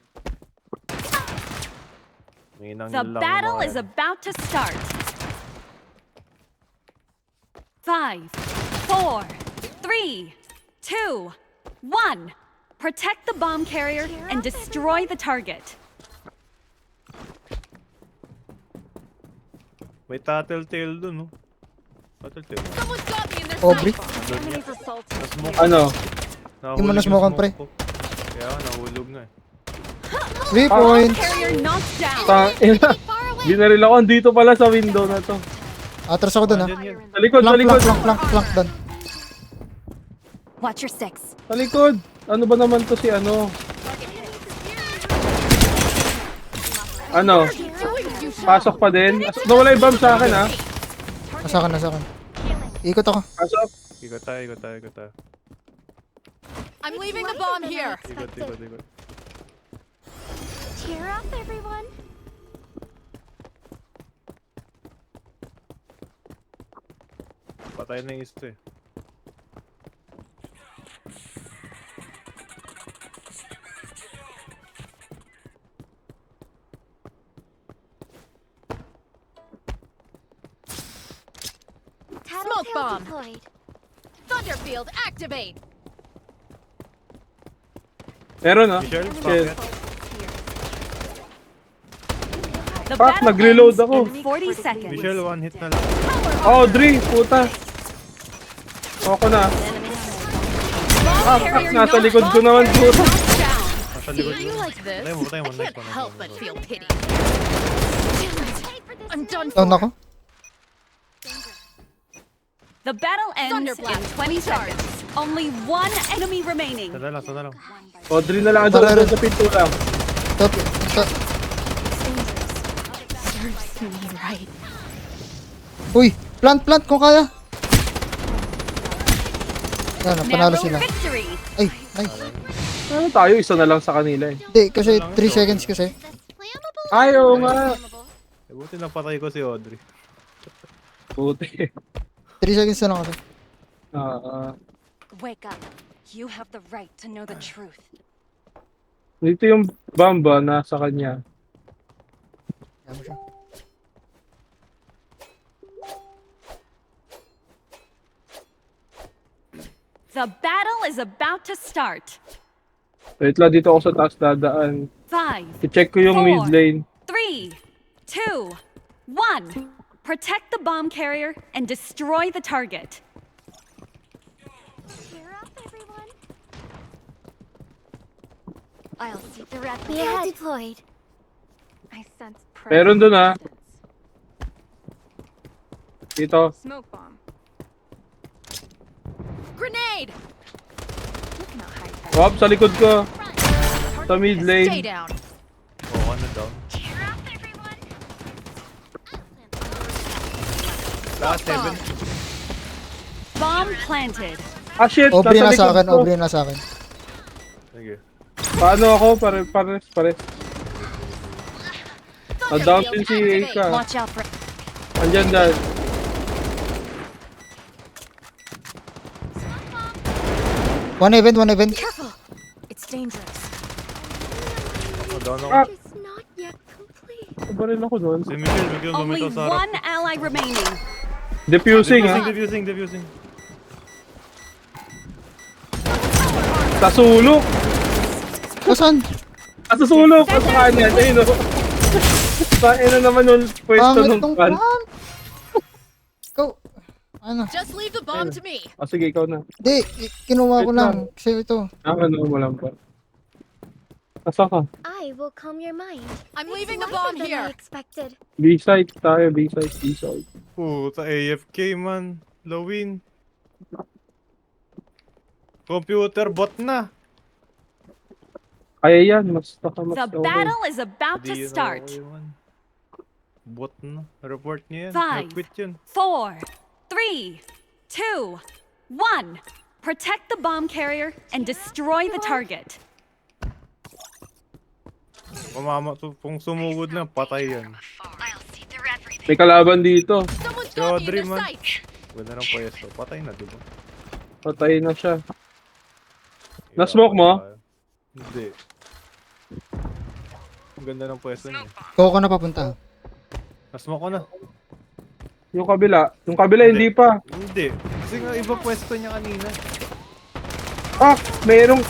Minang The lang battle mga is yan. about to start. 5, 4, 3, 2, 1. Protect the bomb carrier and destroy the target. May tattletale dun, no? Tattletale. Someone's got me in their Aubrey? sights. Enemies assaulting. Na-smoke. Ano? Di mo na-smokean, pre. Kaya nahulog na eh. 3 points. Carrier knocked down. Tangina. Binaril ako. Andito pala sa window na to. Atras ako dun, ha. Yan, yan. Sa likod, sa Flank, likod. flank dun. Watch your six. Sa likod. Ano ba naman to si ano? Ano? Pasok pa din? Nawala yung bomb sa akin, ha? Nasa akin. Ikot ako. Pasok. Ikot tayo. I'm leaving the bomb here. Ikot. Cheer up, everyone. Patay na yung isto eh. Smoke bomb. Deployed. Thunderfield, activate. Meron, ha? Michelle, Shit. bakit? The Fuck, battle nag-reload ends ako. in 40 seconds. Michelle, one hit na lang. Audrey, puta. Ako na. Bomb Fuck, carrier nasa knocked- likod ko bomb naman, carrier puta. knocked down. Nasa likod See, mo. like this, Patay mo, I nice can't one, help nice but one. feel pity. Paid for this. I'm done Down for. ako. The battle ends in Thunderblast, 20 seconds. Only one enemy remaining. Sana lang. Audrey na lang. Ando sa pinto lang. Top. Uy, plant kung kaya. Yan, panalo Narrow sila. victory. Ay, nice. Ano tayo? Isa na lang sa kanila, eh. Hindi, kasi 3 seconds kasi. That's flammable. Ayaw nga. Eh, buti napatay ko si Audrey. Puti. 3 seconds na lang kasi. Wake up. You have the right to know the truth. Dito yung bamba nasa kanya. Yan mo siya. The battle is about to start. Wait lang, dito ako sa taas dadaan. 5, I-check ko yung mid lane. 3, 2, 1. Protect the bomb carrier and destroy the target. Cheer up, everyone. I'll see the red Field deployed. I sense Meron dun, ha? Dito. Smoke bomb. Grenade. You cannot hide that. Wap, sa likod ko. Sa mid Stay lane. down. Oo, ano daw? Cheer up, everyone. Last 7. Bomb planted. Ah, shit. Aubrey na Nasa sa likod akin, ko. Aubrey na sa akin. Sige. Paano ako? Pares. Na-down din si Activate. Eka. Watch out for. Andyan dahil. One event. Careful. It's dangerous. Oh, down ako. Ah, It's not yet complete. kabaril ako doon. Si Michelle, bigyan Only lumitaw sa harap. one ally remaining. Defusing, ha? Defusing. Sa sulok. Kasan? Sa sulok. Sa kanan. Ayun, no? Saan na naman yung pwesto Pangit ng tong pan. plant. Ikaw, ano? Just leave the bomb to me. Ah, sige, ikaw na. Hindi, kinuha ko Wait lang. Kasi ito. Ano mo lang pa. Asa ka? I will calm your mind. I'm It's leaving the lighter bomb than I here. expected. B-side tayo, B-side. Puta, AFK man. Lawin. Computer bot na. Kaya yan, mas The okay. battle is about to Di na start. okay man. Bot na. Report niya yan. 5, Quit yun. 4, 3, 2, 1. Protect the bomb carrier and destroy the target. Kung sumugod lang, patay yan. May kalaban dito. Someone's Si got me in Audrey, their man. sights. Ganda ng pwesto. Patay na, diba? Patay na siya. Na-smoke mo? Hindi. Ang ganda ng pwesto niya. Ikaw ka na papunta. Na-smoke ko na. Yung kabila. Yung kabila, hindi pa. Hindi. Kasi nga iba pwesto niya kanina. Ah! Mayaw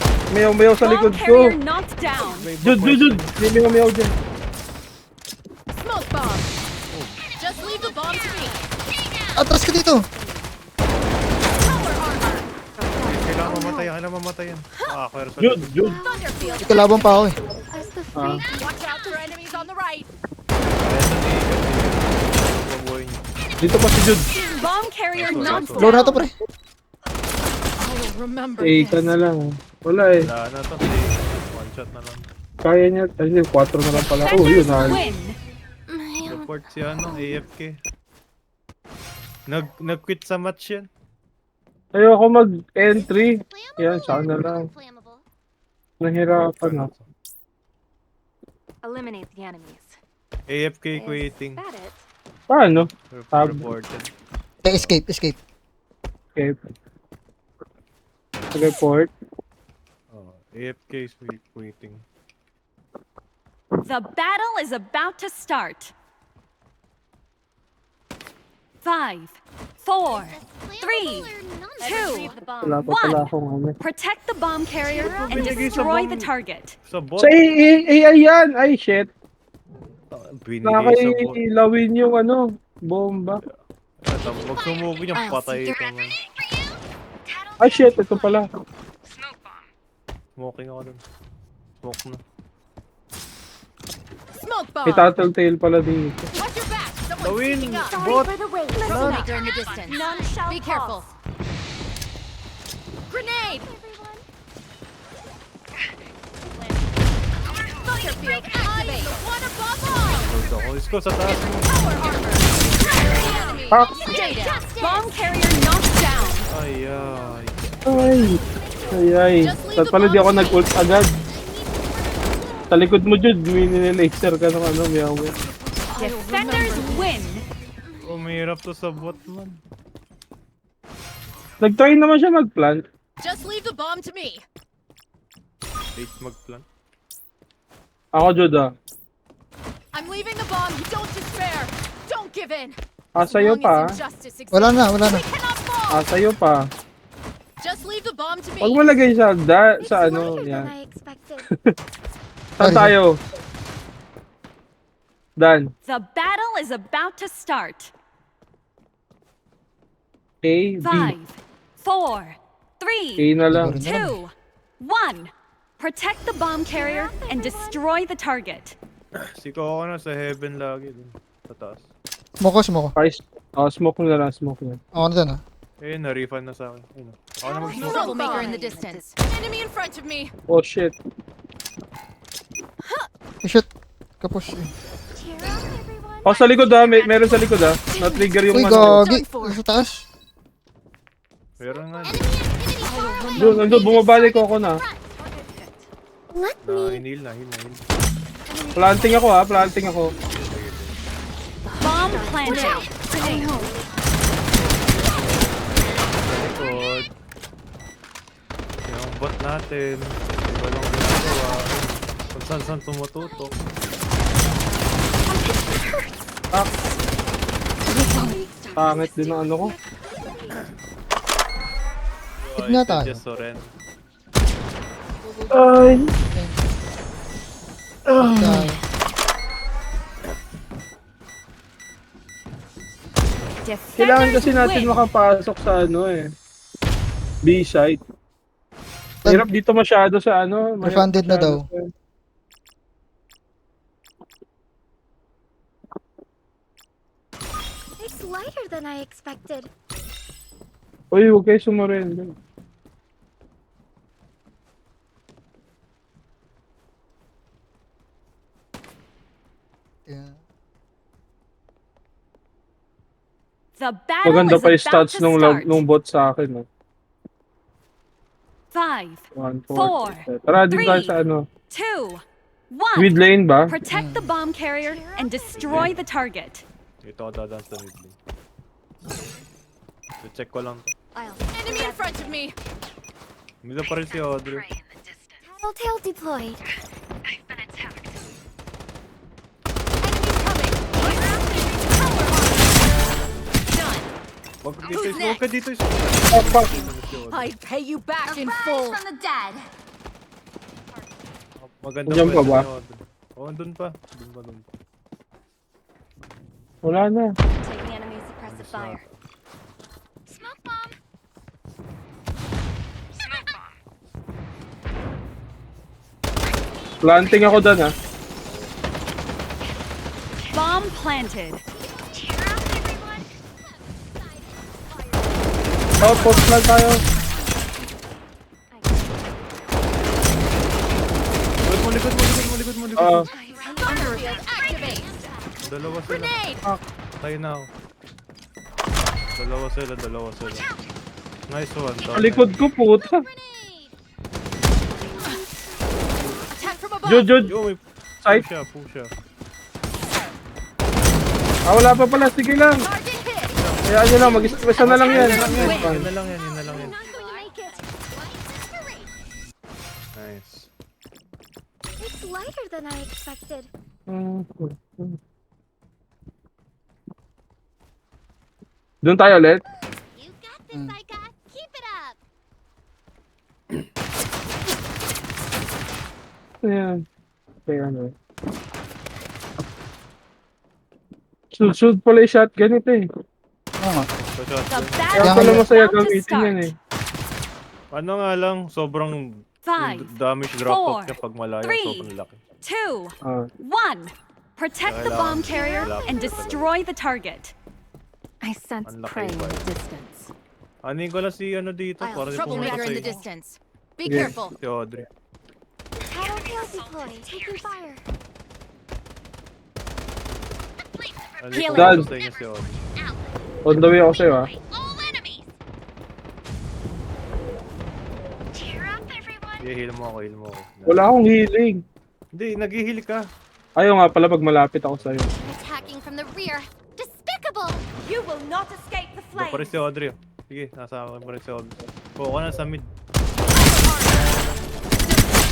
sa Bomb likod carrier ko. knocked down. Jude! May mayaw dyan. Smoke bomb. Just leave the bomb to me. Atras ka dito! Kailangan mamatayan. Pero sa Jude! Thunderfield. Ikalaban pa ako eh. As the Ah. Watch out for enemies on the right. buhay niyo. Dito pa si Jude. Bomb carrier knocked Low na to, down. pre. I will remember Eh, ka this. na lang. Wala eh. Wala na to. One shot na lang. Kaya niya. Ay, 4 na lang pala. Oh, yun. Defenders win. Report si AFK. Nag-quit sa match yan. Ayoko mag-entry. Yan, saan na lang. Flammable. Nahirapan na. Eliminate the enemies. AFK quitting. Is that it? Paano? Reported. Escape. Okay. Report. Oh, AFK is quitting. The battle is about to start. 5, 4, 3, Retrieve 2. the bomb. Wala pa pala akong ano. Protect the bomb carrier and binigay sa destroy bomb. the target. Sa bot. Sa AI yan! Ay, shit. Binigay sa bot. Nakailawin yung ano, bomba. Ito, pag sumugi niya, patay ito. Man. Ay, shit. Ito pala. Smoking ako dun. Smoke na. Smoke bomb. May tattletale pala dito. Watch your back. Someone's Lawin! sneaking up. Bot! For the wait. Troublemaker in the distance. None shall Be careful. Grenade. Thunderfield, activate. One above all. Close ako. Isko sa taas mo. Power armor. Enemy. Ah. Stay down. Bomb carrier knocked down. Ay, ay. Ay. Ba't pala di ako nag-ult agad? Sa likod mo, Jude. May nililaser ka ng ano, meow. Defenders win. Umirap to sa bot man. Nag-try naman siya mag-plant. Just leave the bomb to me. Late mag-plant. Ako, Jude, ah. I'm leaving the bomb. Don't despair. Don't give in. Sa'yo As long pa. as injustice exists, Wala na. we cannot fall. Sa'yo pa. Just leave the bomb to me. Huwag mo lagay sa It's ano, lighter than yan. I expected. Saan tayo? Dan. The battle is about to start. A, B. 5, 4, A 3, na lang. 2, 1. Protect the bomb carrier and destroy the target. Si Coco na sa heaven lagi dun. Sa taas. Smoke ko. Guys, smoke na lang, smoke na. Ako na dyan ah. Eh, na-refund na sa akin. Ayun. Ako na mag-smoke. Troublemaker in the distance. Enemy in front of me. Oh, shit. Shoot. Kapos eh. Cheer up, everyone. Sa likod meron sa likod na-trigger yung Uy, ano. gagi. Sa taas. Meron nga. Doon, bumabalik ako na. Let me. Hinil na. Planting ako. Bomb planted. Likod. Yung bot natin. Walang ginagawa. Kung saan tumututok. Pangit din ang ano ko. Hit nga tayo. Just Soren. Ay. Tayo. Kailangan Defenders kasi natin win. makapasok sa ano B-side. Hirap dito masyado sa ano. mahirap Refunded na masyado daw. sa- It's lighter than I expected. Uy, huwag kayo sumurrender. Yeah. The battle Maganda is pa yung about stats to nung, start. nung bot sa akin. 5, 1, 4, 4. Tara, din tayo 3, sa ano. 2, Mid 1. lane ba? Protect the bomb carrier and destroy the target. Ito ako dadaan sa mid lane. Check ko lang to. Enemy in front of me. Mila pa rin si Audrey. Tattletale deployed. Enemies coming. Done. Wag dito, Who's wag ka dito. Oh, fuck. I'd pay you back in full. From the dead. Maganda Nandiyan pa ba? ni Audrey. Oo, dun pa. Dun pa. Wala na. Taking enemy suppressive fire. Smoke bomb. Planting ako doon, ha. Bomb planted. Tear up, everyone. Oh, post lang tayo. Likod mo. Ah, Thunderfield activate. Dalawa sila. Grenade. Tayo na ako. Dalawa sila. Nice one. sa likod ko, puta. Attack from above. Jud. Yo, may Sight. push siya. Ah, wala pa pala. Sige lang. Target hit. Kaya nyo lang, mag-isa na lang yan. Yun na lang yan. Not going to make it. Why desperate? Nice. It's lighter than I expected. Doon tayo ulit. You got this, Aika. Keep it up. Ayan. Kaya ano. Shoot pala yung shotgun ito eh. Oo nga. So, shot. The Kaya battle pala is masaya about to gamitin yan eh. start. Ano nga lang, sobrang 5, damage drop off 4, niya pag malayo. 3, Sobrang laki. 2, Ah. 1. Protect the bomb carrier and destroy the target. I sense Ang laki prey in ba the yun? distance. Anin ko lang si ano dito. Para di pumunta Troublemaker sa in the iyo. distance. Be Yeah. careful. Si Audrey. Battlefield deployed. Taking fire. Anin ko Dad. sa inyo si Audrey. On the way ako sa'yo ah. All enemies. Tear up, everyone. Sige, heal mo ako. Wala akong healing. Hindi, nag-heal ka. Ayaw nga pala pag malapit ako sa'yo. Attacking from the rear. Despicable. You will not escape the Doon pa rin si Audrey. Oh. Sige, nasa akin pa rin si Audrey. Buo ka na sa mid.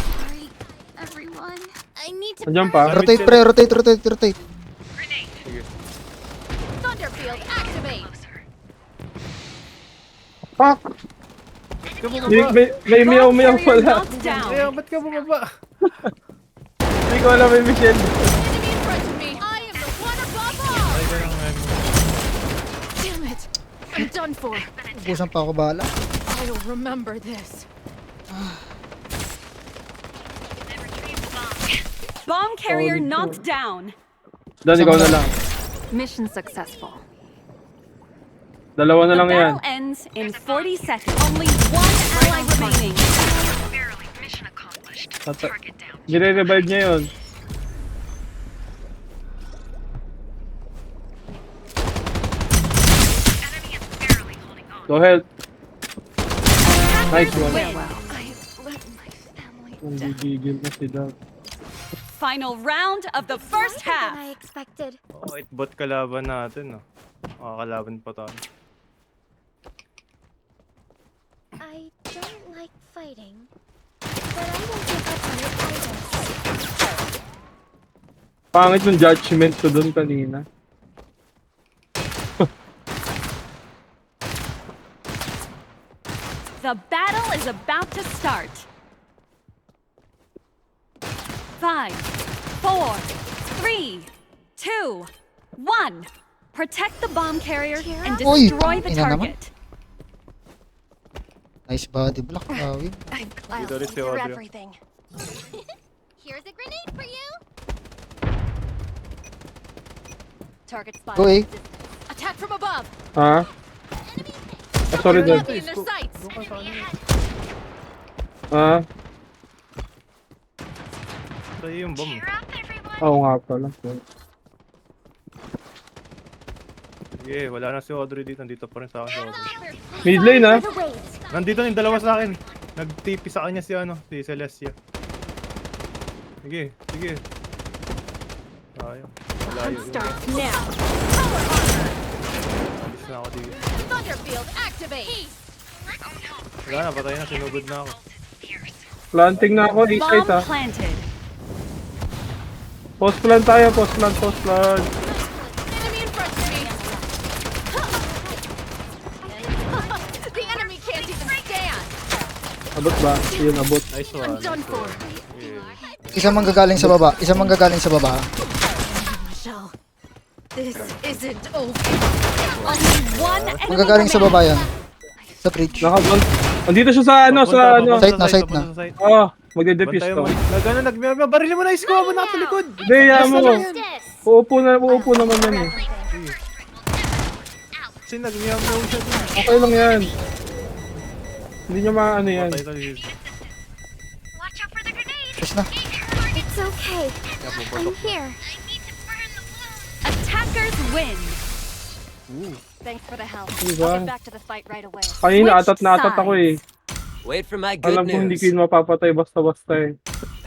Sorry, everyone. I need to. Andiyan pa. Rotate, pre. Rotate. Sige. Thunderfield activate. Fuck! Ba't ka bumaba? May Bomb meow carrier pala. knocked down. Eh, ba't ka bumaba? Hindi ko alam may Michelle. Enemy in front of me. I am the one above all. Ay, ka lang. Damn it. I'm done for. Ubusan pa ako bahala. I'll remember this. Bomb carrier knocked down. Dan, ikaw na lang. Mission successful. Dalawa na The lang yan. battle ends in 40 seconds. Only one ally remaining. Gire-revive niya yun. Go ahead. Nice one. Win. Ang gigigil na si Doug. Final round of the first Lighter half. than I expected. Oh, bot kalaban natin, no? Makakalaban pa tayo. I don't like fighting, but I won't give up on it either. Pangit yung judgment ko dun kanina. The battle is about to start. 5, 4, 3, 2, 1. Protect the bomb carrier and Uy, destroy the ina naman. target. Nice body block. Win. I'll Dito rin si see through Audrey. everything. Here's a grenade for you. Target spotted. Go A. Attack from above. Ha? Ah, sorry, Doug. Enemy in their sights. Ah, Sa'yo yung bomb. Tear up, everyone. oo nga pala. Sige, wala na si Audrey dito. Nandito pa rin sa akin si Audrey. Mid lane ah. Nandito na yung dalawa sa akin. Nag-TP sa kanya si Celestia. Sige. Ayun. Malayo yun. Start now. Alis na ako dito. Thunderfield activate. Wala na, patay na. Sinugod na ako. Planting na ako, di site Bomb ah. planted. Post plant tayo, post plant. Enemy in front of me. Abot ba? Yun, abot. Nice one. I'm done for. Isa manggagaling sa baba. Isa manggagaling sa baba. Michelle, this isn't over. Only one enemy Manggagaling sa remaining. baba yan. Sa bridge. Andito siya sa ano, Papunta, sa ano. papunta Site na, sa site papunta na. sa site. Oo, magde-defuse Bantayan to. mo. Barili mo na isko mo na sa likod. Hindi, yan mo. This. Uupo naman yan eh. Kasi nag-meow siya dun. Okay lang yan. Hindi niya maano yan. Patay tayo. Watch out for the grenade. Press na. It's okay. I'm here. Attackers win. Thanks for the help. Diba? I'll get back to the fight right away. Kanina, atat na atat ako eh. Wait for my good Alam ko hindi news. ko yun mapapatay basta-basta eh.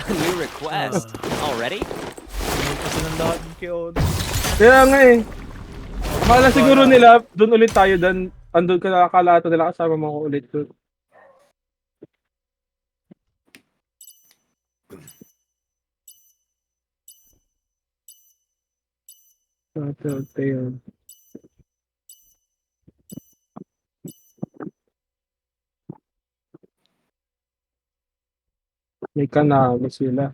New request. Already? Kasi ng lahat ng KO. Kaya nga eh. Akala siguro nila, doon ulit tayo, dan andun ka nakakala ata nila kasama mo ko ulit doon. Ate yun. May kanalo sila.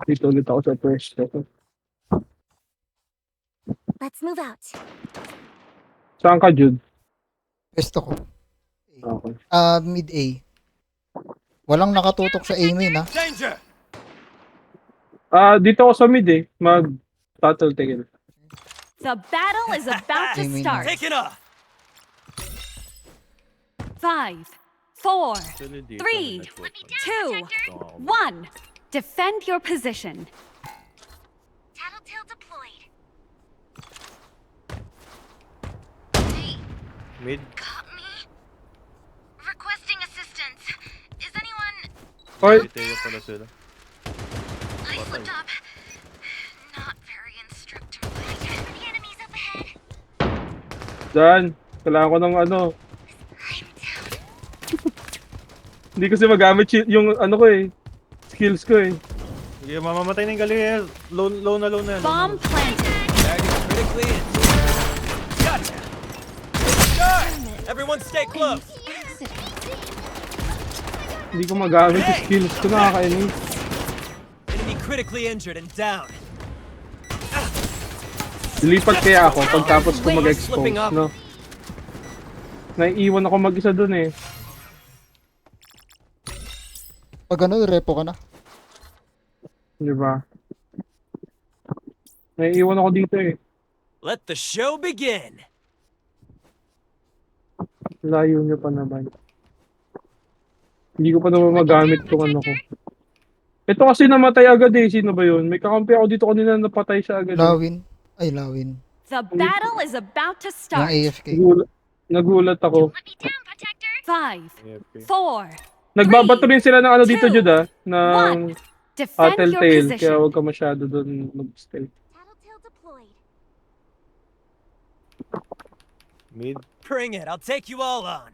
Dito ulit ako sa first step. Let's move out. Saan ka, Jude? Pesto ko. Okay. Mid A. Walang nakatutok sa A main ha. Danger! Dito ako sa mid eh. Mag-tattle tigil. The battle is about to Amen. start. Take it off! 5, 4, 3, 2, 1. Defend your position. Tattletale deployed. Mid. Got me. Requesting assistance. Is anyone? Hoy, Titeo pala sila. I slipped up. Not very instructor-like. The enemy's up ahead. Dan. Kailangan ko ng ano. I'm down. Hindi kasi magamit yung ano ko eh. Skills ko eh. Hindi mamamatay na yung galing. Low na yan. Bomb planted. Target critically in. Gotcha! Charge! Everyone stay close! Hindi ko magamit yung skills ko. Nakakainis. Enemy critically injured and down. Lilipat kaya ako pagtapos ko mag-expose, Slipping up. no? Naiiwan ako mag-isa dun eh. Pag ano, repo ka na. Di ba? Naiiwan ako dito eh. Let the show begin! Layo niyo pa naman. Hindi ko pa naman magamit tong ano ko. Ito kasi namatay agad eh. Sino ba yun? May kakampi ako dito kanina napatay siya agad. Lawin. Ay, Lawin. The battle is about to Yung start. AFK. Nagulat ako. Let me down, protector. 5, 4. Nagbabato rin sila ng ano dito, Two, Jude, ng Defend your Telltale. Kaya position. huwag ka masyado doon mag-stay. Tattletale deployed. Mid. Bring it, I'll take you all on.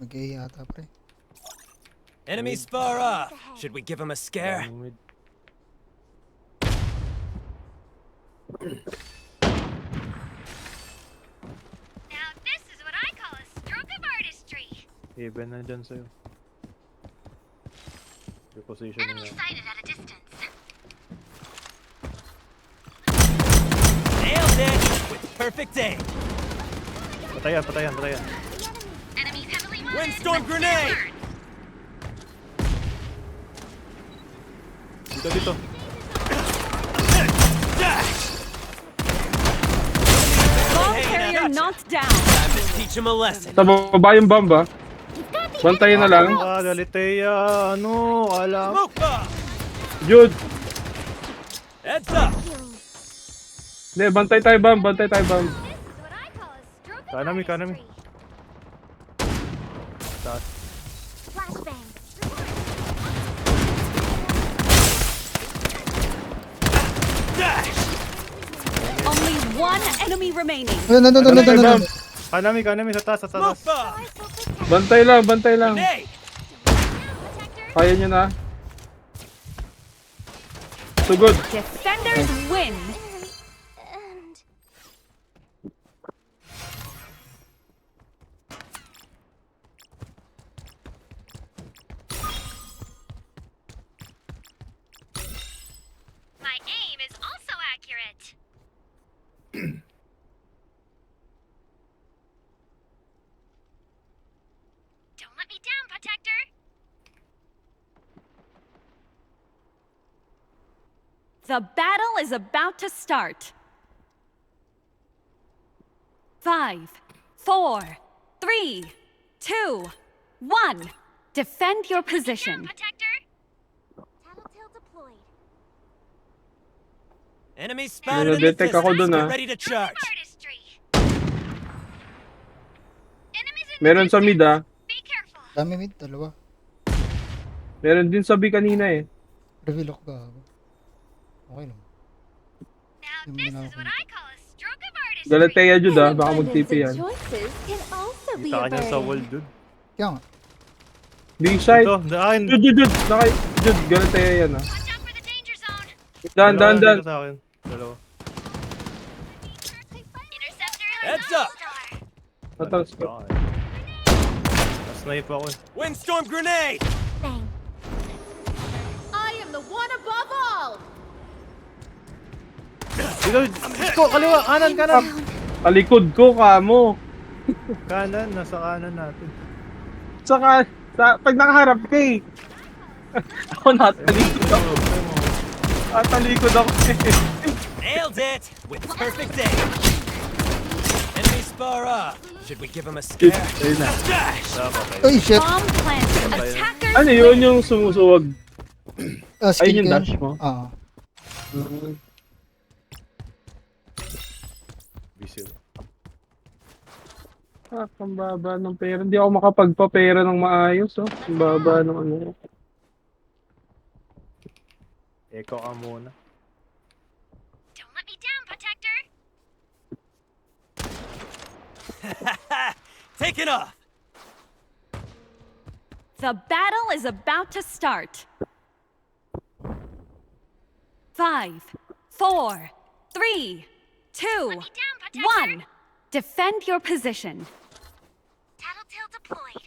Mag-A yata pre. Enemies far off. Should we give them a scare? Mid. Now this is what I call a stroke of artistry. Even na dyan sa'yo. Your position Enemy niya. sighted at a distance. Nailed it! With perfect aim. Patayan. Enemies heavily wounded. Windstorm but grenade! still burn. Dito. Bomb carrier knocked down. Time to teach them a lesson. Sa baba yung bomb ba? Bantayan na lang. Galitea. Ano? Alam. Smoke bomb! Jude! Heads up! Hindi, bantay tayo bomb. This is what I call a stroke of Kanami. artistry. Taas. Flashbang. Dash! Only one enemy remaining. No. Kanami sa taas. Smoke bomb! Bantay lang. Grenade! Protector. Kaya nyo na. So good. Defenders win. Don't let me down, Protector. The battle is about to start. 5, 4, 3, 2, 1. Defend your position. Protector. Tattletale deployed. Enemy spotted in the Detect ako distance. dun, Get ah. ready to charge. Artistry. Enemies in the Meron sa mid distance. ah. Be careful. Dami mid, dalawa. Meron din sa B kanina eh. Reveal ako gago. Okay lang. Now Yung this ginawa is ko. what I call a stroke of artistry. Galatea Jud ah. An Baka abundance mag-TP yan. of choices can also be Kita a ka niya sa burden. wall, dude. Kaya nga. B side. Ito, daan. Jud. Jud, Galatea yan ah. Watch out for the danger zone. Dan. Dalawa sa akin. Dalawa. Interceptor Heads up. star. Natals ko. Snipe ako. Windstorm grenade. Bang. I am the one above all! Dito, Isko, kaliwa, kanan. Talikod ko kamo. Kanan, nasa kanan natin. Saka, pag nakaharap ka eh. Ako natalikod ako. Natalikod ako eh. Nailed it with perfect aim. Enemy spar up. Should we give him a scare? Ayun na. Dash. Ay, shit! Bomb planted. Attackers Ano yun yung sumusuwag? Skill Ayun yung ko dash mo? Oo. Busy. Ang baba ng pera. Hindi ako makapagpapera ng maayos oh. Ang baba ng ano. Eko ka muna. Don't let me down, Protector. Take it off. The battle is about to start. 5, 4, 3, 2, Down, Protector. 1. Defend your position. Tattletale deployed.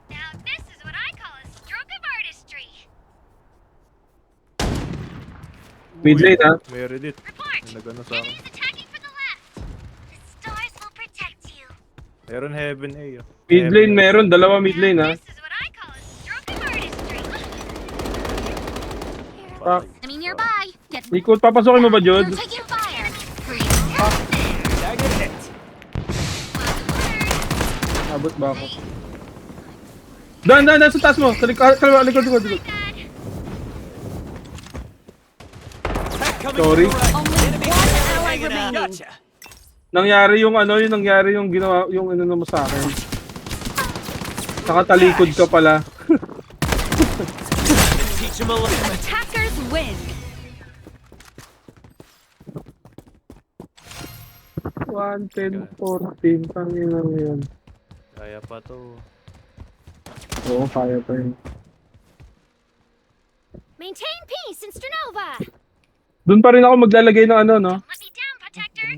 Now this is what I call a stroke of artistry. Mid lane ah. May Reddit. Report. May nag-ano sa akin. Enemies attacking from the left. The stars will protect you. Meron heaven A. Oh. Mid lane meron. Dalawa mid lane ah. This is what I call a stroke of artistry. Ah, Enemy nearby. Get Ikot, papasokin mo ba Jod? taking fire. Dagger hit. Abot ba ako? Dan, sa taas mo. Sa likod. Attack coming Sorry. from the right. Only Enemy one still ally hanging out. remaining. Gotcha. Nangyari yung ginawa, yung ano mo sa akin. Nakatalikod ka pala. Teach him a lesson. Attackers win. 1, 10, 14. Tangina mo yan. Kaya pa to. Oo, kaya pa yun. Maintain peace in Stranova. Doon pa rin ako maglalagay ng ano, no? Let me down, Protector.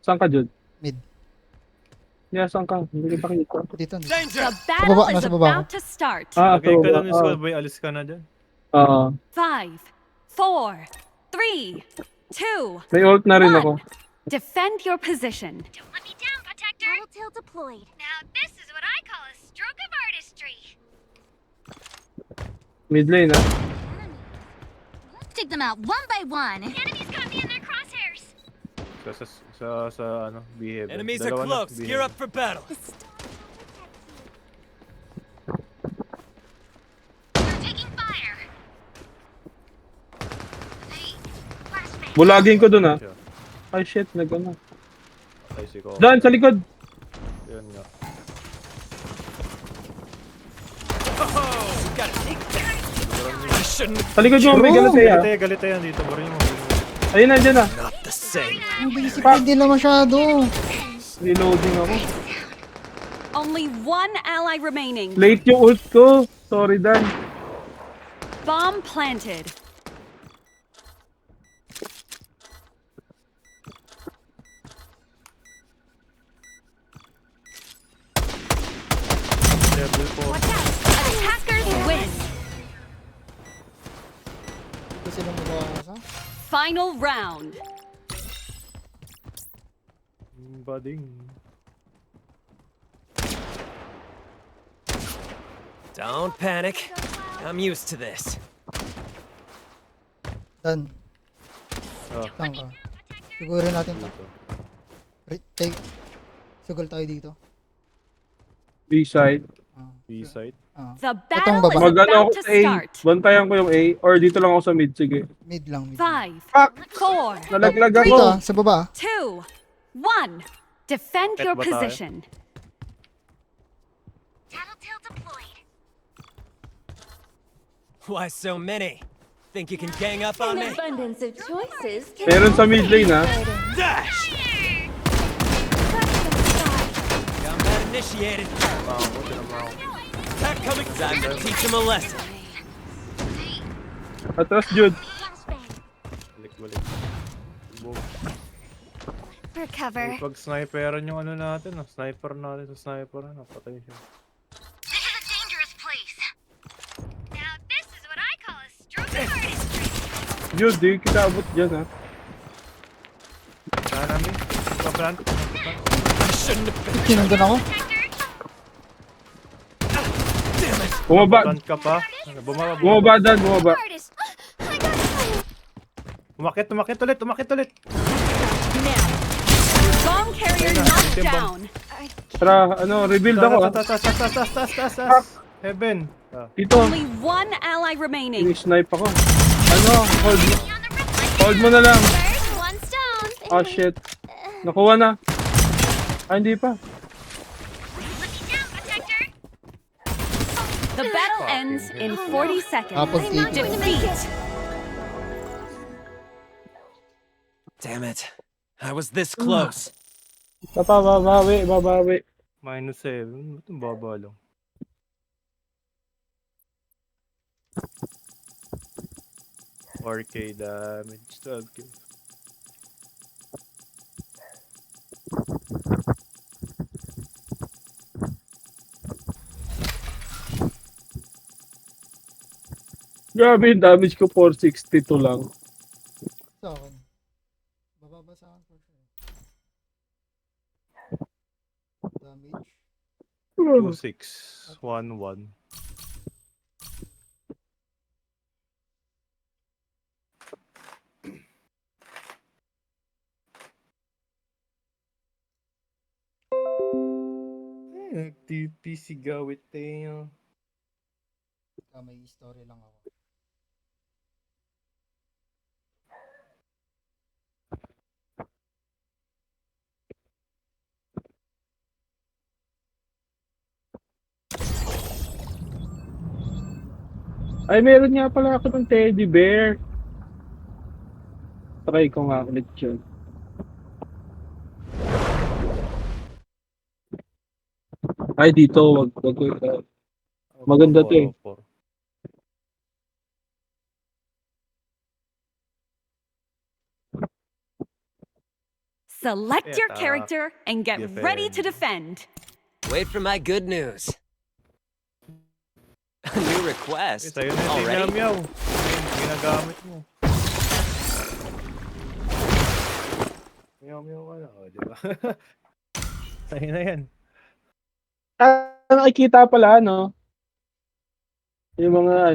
Saan ka, Jod? Mid. Yeah, saan ka? Hindi kita kita. Dito. Danger. The battle is nasa baba about to start. Ah, Lagay ka ito. doon, Isko. Boy, alis ka na dyan. 5, 4, 3, 2, May ult na rin ako. 1. Defend your position. Don't let me down, Protector. Tattletale deployed. Now this is what I call a stroke of artistry. Mid lane, ah. Take them out one by one. Enemies got me in their crosshairs. Sa ano, B heaven. Enemies are Dalawa na, close. B Gear heaven. up for battle. The stars will protect you. They're taking fire. Hey, flashbang. Bulagin ko dun, ah. Ay, shit. Nag-ano. Ay, si Ko. Dan, sa likod. Yan nga. Gotta take that. I shouldn't. Sa likod mo, may Galatea. Galite yan dito. Baril mo. Ayun, nandiyan na. Not the same. Ang basic pa, hindi na masyado. Reloading ako. Only one ally remaining. Late yung ult ko. Sorry, Dan. Bomb planted. Level 4. Attackers win. silang mabasa. Final round. Bading. Don't panic. I'm used to this. Dan, Oh, lang ka. Sigurin natin to. Take. Sugal tayo dito. B-side. B-side. The Itong battle baba. is Mag-ano about ako to sa A. start. Bantayan ko yung A. Or dito lang ako sa mid. Sige. Mid lang. Mid. 5, Fuck! 4, Nalaglag Dito ako. sa baba. 2, 1. Defend Bakit your ba tayo? position. Tattletale deployed. Why so many? Think you can gang up on An me? abundance of choices can Meron sa mid lane, ha? Dash! Combat initiated. Attack coming. Time to teach him a lesson. Atras, Jude. Balik. Boom. For cover. Pag sniperan yung ano natin, sniper natin sa sniper, patay siya. This is a dangerous place. Now this is what I call a stroke of artistry. Jude, di kita abot dyan, ha? Saan namin? Plant. I shouldn't have been. Sinundan ako. Damn it. Bumaba. Plant ka pa. Bumaba. Bumaba, Dan. Bumaba. Artist. I got you. Umakit ulit. Bomb carrier knocked Timbang. down. Tara, rebuild ako, ha? Tas. Heaven. Dito. Only one ally remaining. Ini-snipe ako. Hold mo. Hold mo na lang. First, one stone. Oh, shit. Nakuha na. Ah, hindi pa. Looking down, protector. The battle ends in 40 seconds. Kapag I'm not tito. going to make Defeat. it. Damn it. I was this close. Babawi. -7. Ito baba lang. -4K damage. 12K. Grabe yung damage ko, 462 lang. Sa akin. Bababa sa akin for sure. Damage. 2611. Nag-TP si Gawit tayo. May story lang ako. Ay, meron nga pala ako ng teddy bear. Try ko nga ulit yun. Ay, dito. Wag ko ito. Maganda to eh. Select your Yeah, character and get ready to defend. defend. Wait for my good news. A new request? Sa'yo na yung Already? meow. Ginagamit mo. Meow ka na, di ba? Sa'yo na yan. Nakikita pala, yung mga,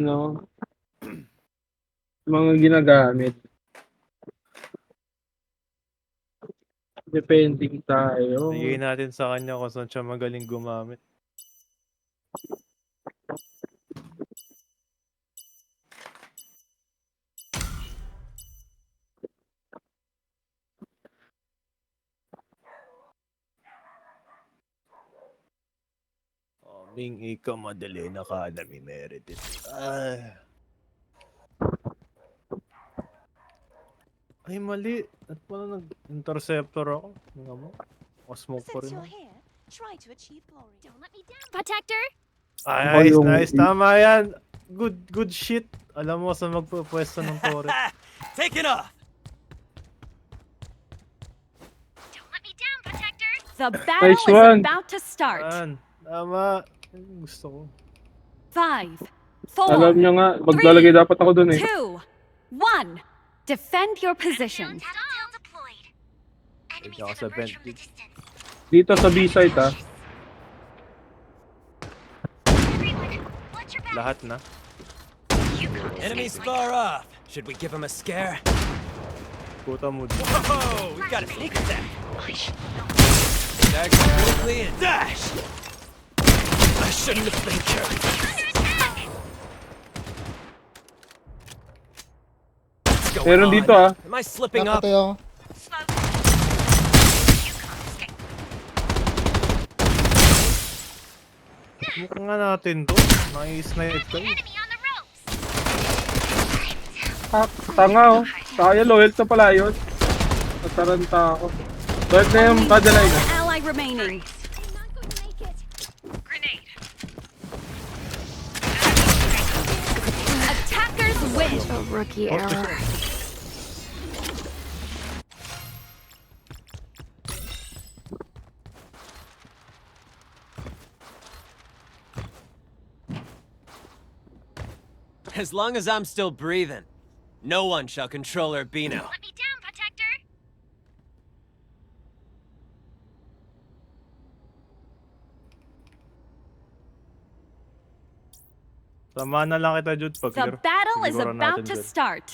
mga ginagamit. Depending tayo. Bigay natin sa kanya kung saan siya magaling gumamit. Ming ikaw madali na Academy Meredith. Ay, mali. At pala nag-interceptor ako. Nga mo. Smoke pa rin ako. here, try to achieve glory. Don't let me down, protector. Nice, yung- nice. Tama yan. Good shit. Alam mo saan magpupwesto ng turret. Take it off! Don't let me down, protector. The battle Nice is one. about to start. Yan. Tama. Yan, gusto ko. 5, Alam 4, nyo nga, maglalagay dapat ako dun eh. 2, 1. Defend your position. Ikaw ako sa vent. Dito sa B-side ah. Lahat na. Enemies far off. Should we give them a scare? Puta mood. Whoa! We got a sneak attack. Dags critically and dash. I shouldn't have been careful. What's going Meron on? dito ah. Am I slipping up? Nakatay ako. Mukha nga natin to. Nai-snipe kayo. Ah, tanga oh. Kaya loyal na pala yun. Mataranta ako. Loyal na yung kadalay na. One ally remaining. I'm not going to make it. Attackers win. A rookie error. As long as I'm still breathing, no one shall control Urbino. Let me down, Protector. Sama na lang kita, Jude. Pag The battle is Siguro about natin to dyan. start.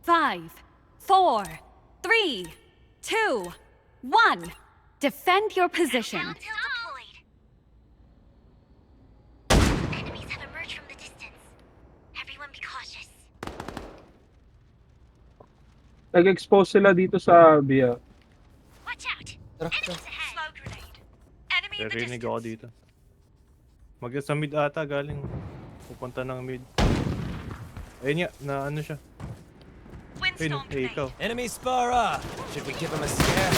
5, 4, 3, 2, 1. Defend your position. Enemies have emerged from the distance. Everyone be cautious. Nag-expose sila dito sa B ah. Watch out. Tara, Enemies tara. ahead. Slow grenade. Enemy in the Narinig distance. ako dito. Sa mid ata galing. Pupunta ng mid. Ayun nga, na ano siya. Ayun, ikaw. Enemies far off. Should we give them a scare?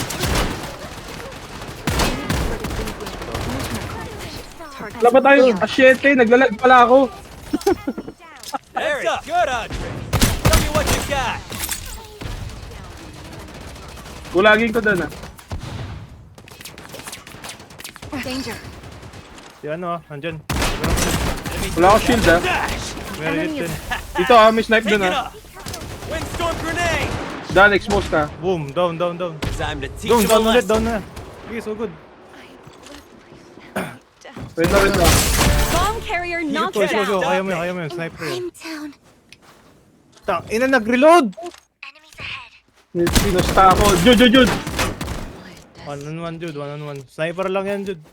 Wala ba tayo? Asyete, naglalag pala ako. Very good, Andre. Tell me what you got. Bulagin ko doon ah. Danger. Si ano andyan. Enemy Wala akong shield ah. dash. Meron hit din. Dito ah, may snipe Take doon it ah. up. Windstorm grenade. Dan, expose ka. Boom, down. Time to teach Down, them a down ulit, lesson. down na. Okay, so good. Wait lang. Bomb carrier knocked Go, go, go. down. Kaya mo yun. Sniper yun. down. Tang, ina, nag-reload! Enemies ahead. Sinusta ako. Jude. One on one, Jude. One on one. Sniper lang yan, Jude.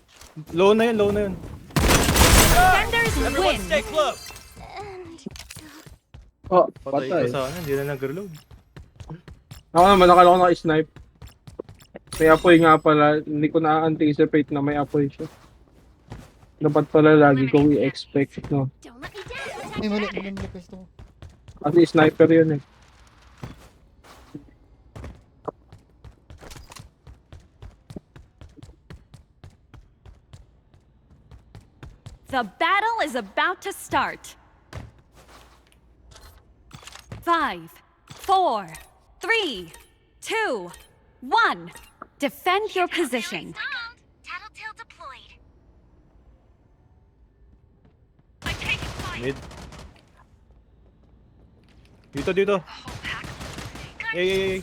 Low na yun. Defenders Everyone win. stay close. Oh, Patay patay. ko sana. Hindi na nag-reload. Ako naman, nakala ko naka-snipe. May apoy nga pala. Hindi ko na-anticipate na may apoy siya. Dapat pala lagi kong i-expect, no? Don't let me down. Ay, mali pwesto ko. Kasi sniper yun eh. The battle is about to start. 5, 4, 3, 2, 1. Defend your position. Tattletale deployed. Mid. Dito. Hey.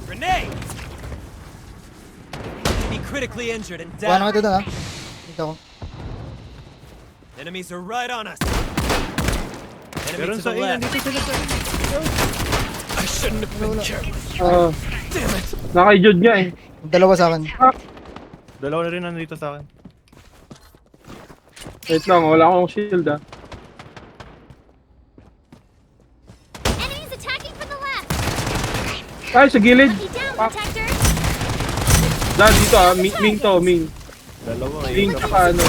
Grenade. Enemy critically injured and Wala na down. kita doon ah. Dito ako. Enemies are right on us. Enemy Meron to sa the left. dito sila. I shouldn't have been careful. Ah, Damn it. naka-jude nga eh. Dalawa sa akin. Dalawa na rin nandito sa akin. Wait lang, wala akong shield ah. Enemies attacking from the left. Ay, sa gilid. Let me down, Protector. Dan, dito ah. Ming. Dalawa. Ming, saka ano.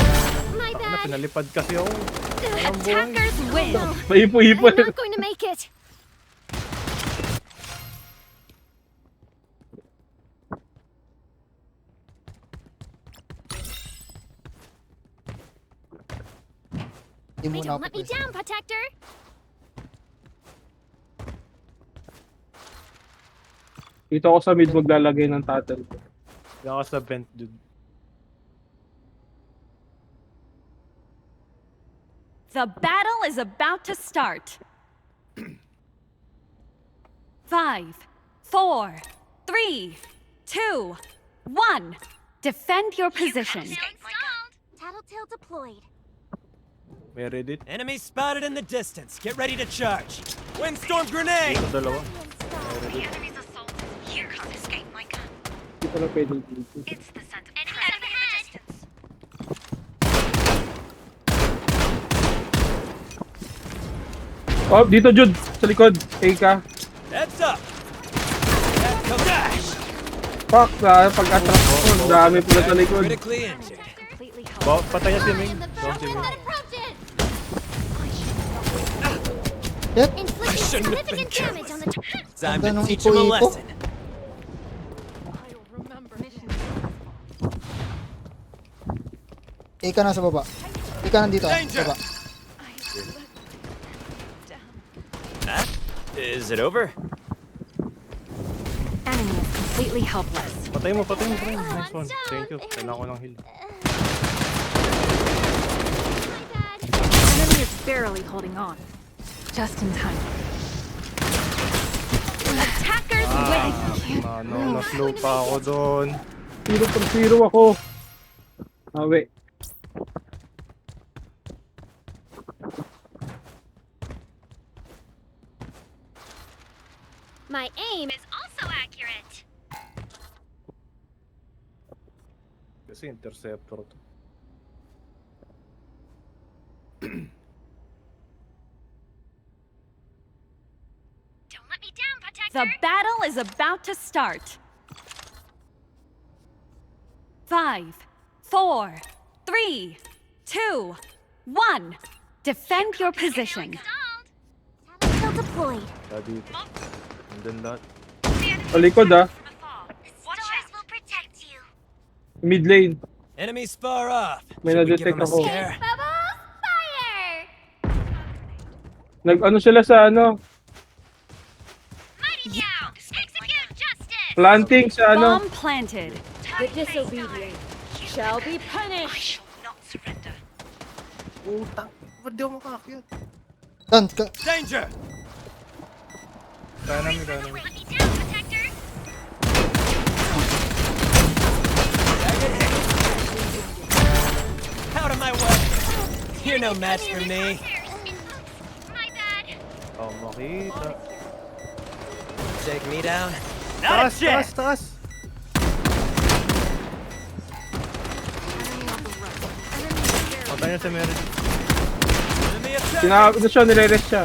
My Na, bad. pinalipad kasi ako. Attackers win. May ipo-ipo. I'm not going to make it. Hindi Hey, muna don't ako let me pwesto. down, Protector. Dito ako sa mid maglalagay ng tattle. Diyan ka sa vent, Jude. The battle is about to start. 5, 4, 3, 2, 1. Defend your position. Tattletale deployed. May Reddit. Enemy spotted in the distance. Get ready to charge. Windstorm grenade! Dito dalawa. The enemy's assault. Here comes escape my gun. Hindi pala pwedeng dito. It's the scent of enemy ahead. Oh, dito Jude, sa likod. Eka. Heads up! Dash! Fuck, pag-attract ko, ang dami pala sa likod. Critically injured. Completely helpless. Patay na si Ming. In the Down si Ming. that approaches. Yep. Inflicting shouldn't have been significant damage on the Time Ganda to ng teach him a ipo-ipo. lesson. Ika na sa baba. Ika nandito. Danger! Sa baba. Is it over? Enemy is completely helpless. Patay mo, patay mo, friend. Nice one. Thank you. Kailangan ko ng heal. Enemy is barely holding on. Just in time. Attackers win. Na-slow pa ako doon. 0-0 ako. Awe. My aim is also accurate. Kasi interceptor to. Don't let me down, Protector. The battle is about to start. 5, 4, 3, 2, 1. Defend your position. Tattletale deployed. Dito. And then that. Sa likod ah. The stars will protect you. Mid lane. Enemies far off. May Should we give na-detect him a ako. scare? Bubbles, fire! Nag-ano sila sa ano? Mighty down. Execute justice. Planting sa ano? Bomb planted. The disobedient shall be punished. Not surrender. Utang. Ba't di ako makakakyat? Dan, Danger! Kaya namin, kaya namin. Let me down, Protector. Out of my way! You're no match for me. My bad. Oh, makita. Take me down. Not a Taas, chance! taas, taas! Patay na si Meredith. Enemy attack! Ano siya, nire-rest siya.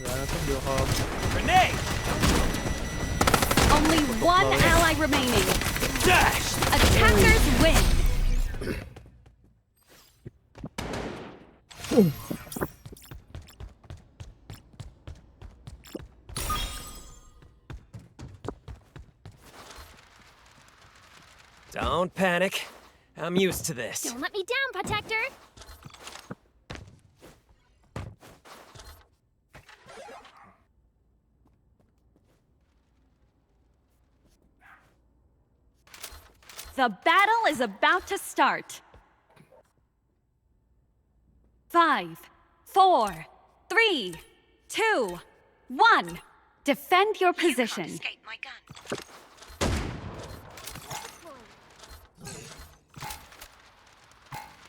Wala na to, di ako. Grenade! Only one ally remaining. Dash! Attackers win. Don't panic. I'm used to this. Don't let me down, Protector. The battle is about to start. 5, 4, 3, 2, 1. Defend your position. Escape my gun.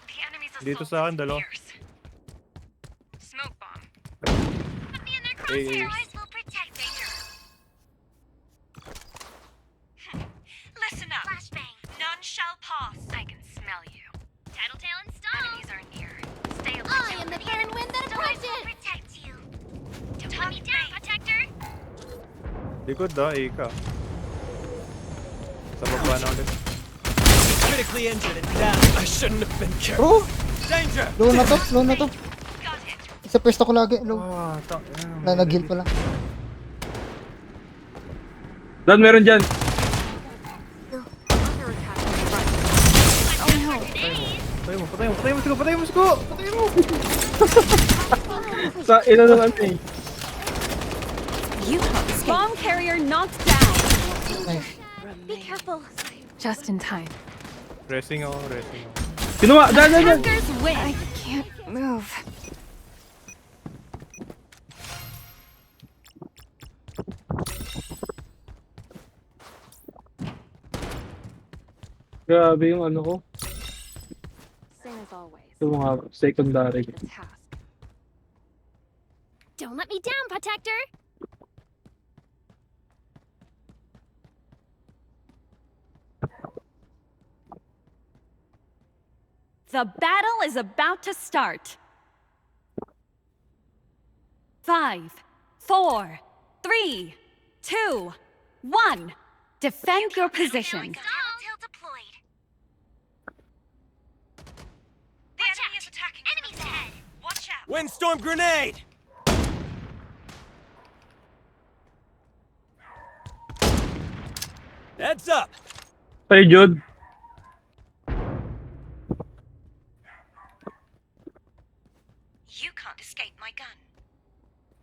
The enemy's Dito assault sa akin, is dalawa. fierce. Smoke bomb. Put me in their Hey, hey. crosshairs. Will protect danger. Listen up. Flashbang. None shall pass. I can smell you. Tattletale installed. Enemies are near. Stay alert. I am the burn wind that approaches. Protect you. Don't let me down, Protector. Likod da, Ika. Sa baba na ulit. Critically injured and down. I shouldn't have been careful. Bro, Danger! low na to, low na to. Got it. Sa pwesto ko lagi, low. Ah, Na nag-heal pala. Dan, meron dyan. Patay mo, patay mo, patay mo, Sigo, patay mo, Sigo! Patay mo! Sa ina ng ano eh. Bomb carrier knocked down. Nice. Be careful. Just in time. Racing ako, racing ako. Kinuha! Dyan! Attackers win. I can't move. Grabe yung ano ko. Same as always. Yung mga secondary. The task. Don't let me down, Protector! The battle is about to start. 5, 4, 3, 2, 1. Defend your position. Tail deployed. The enemy is attacking. Enemies ahead. Watch out. Windstorm grenade! Heads up! Hey, Jude. You can't escape my gun.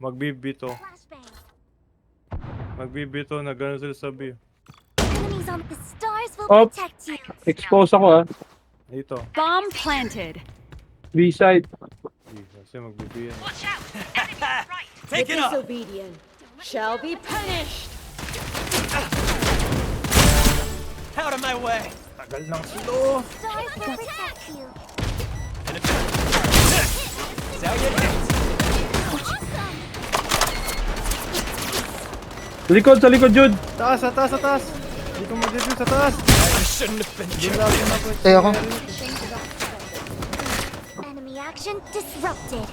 Magbibito. Flashbang. Magbibito na gano'n sila sabi. Enemies on the stars will Oh. protect you. Expose ako Ito. Bomb planted. B-side. Kasi magbibiyan. Watch out. Enemy on the right. Take it up! Disobedient shall be punished. Out of my way! Tagal ng slow. Stars will protect you. Salutations! Awesome. Sa likod, Jude. Taas, sa taas, sa taas. Dito mag-review sa taas. I shouldn't have been careful. Tayo ako. Enemy action disrupted.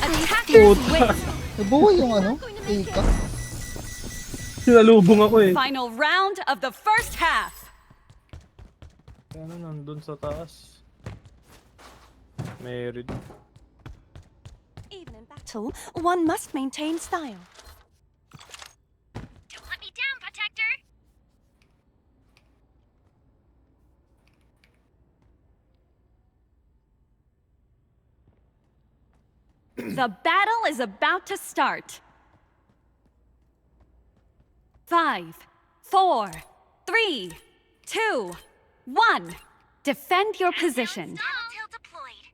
Attackers win. Nabuhay yung ano? Ika. Sinalubong ako eh. Final round of the first half. Ano nandun sa taas? Meron. Even in battle, one must maintain style. Don't let me down, Protector. The battle is about to start. 5, 4, 3, 2, 1. Defend your position. Tail deployed.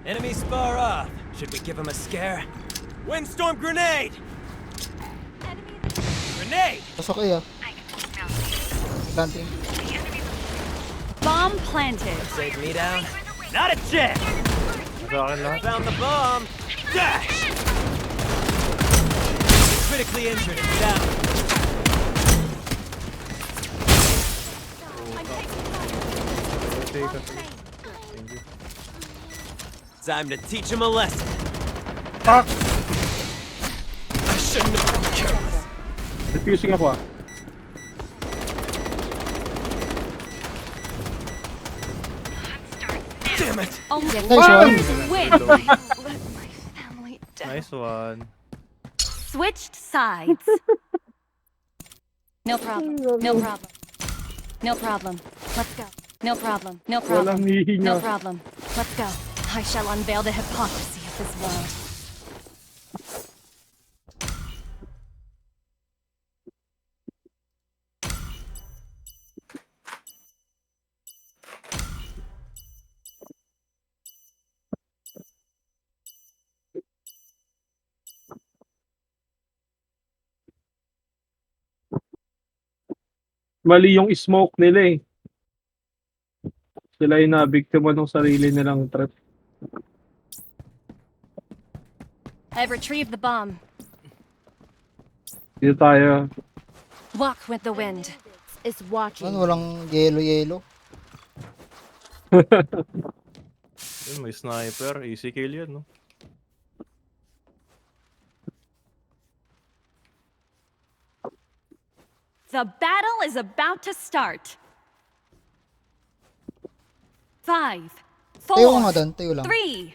Enemy spar off. Should we give him a scare? Windstorm grenade! Grenade! Pasok eh ah. Planting. Bomb planted. Save me down. Not a chance! Sa akin lahat. Found the bomb! Dash! Critically injured and down. Rotate ka. Thank you. Time to teach him a lesson. Fuck! I shouldn't have been careless. Defusing ako Damn it! Only Nice one. win. Family Nice one. Switched sides. No problem. No problem. No problem. Let's go. No problem. No problem. Walang hihinga. No problem. Let's go. I shall unveil the hypocrisy of this world. Mali yung smoke nila eh. Sila yung nabiktima ng sarili nilang trap. I've retrieved the bomb. Dito tayo. Walk with the wind. Is watching. Ano, walang yelo-yelo. Yun, may sniper. Easy kill yan, no? The battle is about to start. 5, Tayo ka nga 4, doon, tayo lang. 3,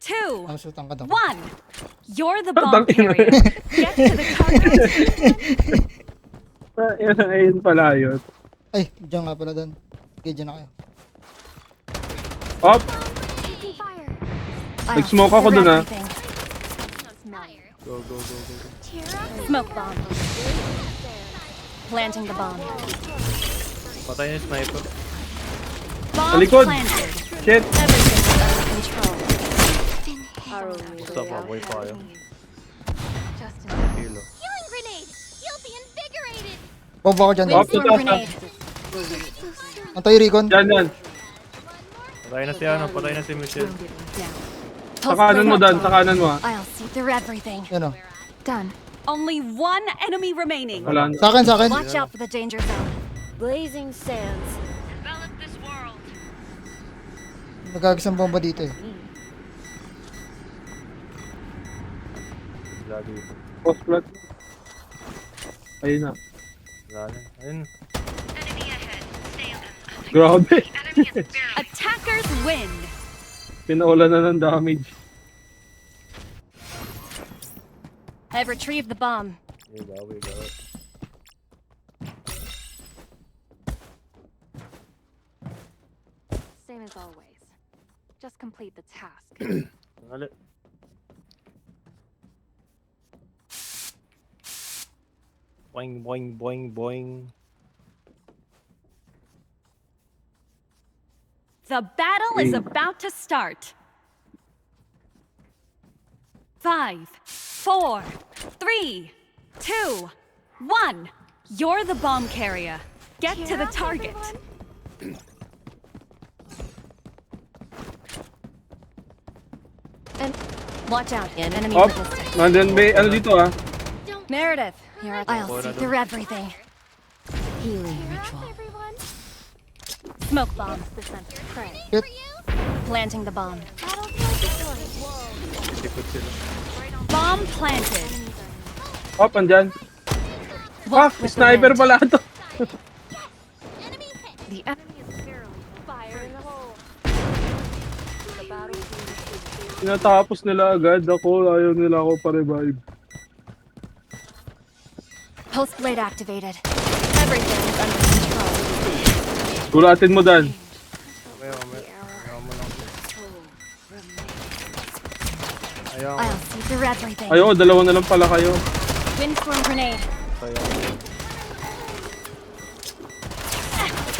2, Masutan ka doon. 1. You're the bomb carrier. Get to the target. Ayun pala yun. Ay, diyan nga pala doon. Okay, diyan na kayo. Up! Taking fire. I'll Nag-smoke ako cover dun, ah. everything. Go, go, go, go, go. Smoke bomb. Planting the bomb. Patay na yung sniper. Bomb Talikod. planted. Shit! Everything is under control. Basta baboy pa kayo. Hilo. Healing grenade! You'll be invigorated! Bomba ko dyan. Up to Windstorm taas, grenade. Antay, Recon. Yan. Patay na si ano, patay na si Michelle. Sa kanan mo, Dan. Sa kanan mo, ah. I'll see through everything. Yan o. Done. Only one enemy remaining. Wala na. Sa akin, sa akin. Watch out for the danger zone. Blazing sands. Nagagisang bomba dito eh. Wala dito. Post plat. Ayun na. Wala na. Ayun. Grabe. Attackers win. Pinaulan na ng damage. I've retrieved the bomb. We got it. Same as always. Just complete the task. Ngali. Boing, boing, boing, boing. The battle is about to start. 5, 4, 3, 2, 1. You're the bomb carrier. Get to the target. And watch out, enemy Up. resistance. Nandun may, ano dito, ah. Meredith, I'll see through everything. Healing ritual. Everyone, Smoke bomb. The center. Pray. Hit. Planting the bomb. battlefield Tikot sila. Bomb planted. Up, andyan. Walk Fuck, with the sniper wind. pala ito. enemy hit! The Enemy is barely fire in the hole. The battlefield is clear. Tinatapos nila agad ako. Ayaw nila ako pa-revive. Pulse blade activated. Everything is under control. Gulatin mo, Dan. Mamaya, mamaya. Ayaw mo lang. Ayaw mo. I'll see through everything. Ayaw, dalawa na lang pala kayo. Windstorm grenade. Ayaw mo.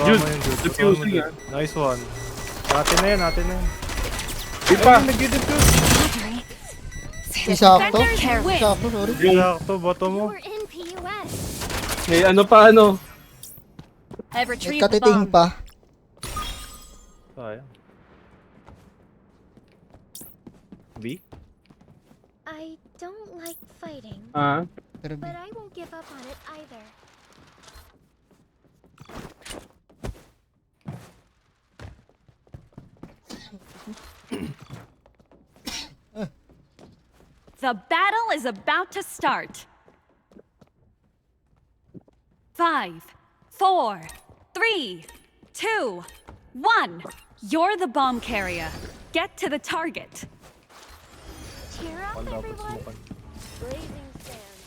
Jude, Kasama yun, Jude. Kasama mo, defusing, Jude. Nice one. Natin na yan, natin na yan. Di pa. Ay, nag-defuse. Battery. Isakto. Defenders win. Isakto, sorry. Sakto, bato mo. We're in PUS! May ano pa, ano. I've May retrieved the katiting bomb. pa. Sayang. B? I don't like fighting, Ah. Pero but I won't give up on it either. The battle is about to start. 5, 4, 3, 2, 1. You're the bomb carrier. Get to the target. Cheer up, Wala dapat everyone! sumukan. Blazing sands.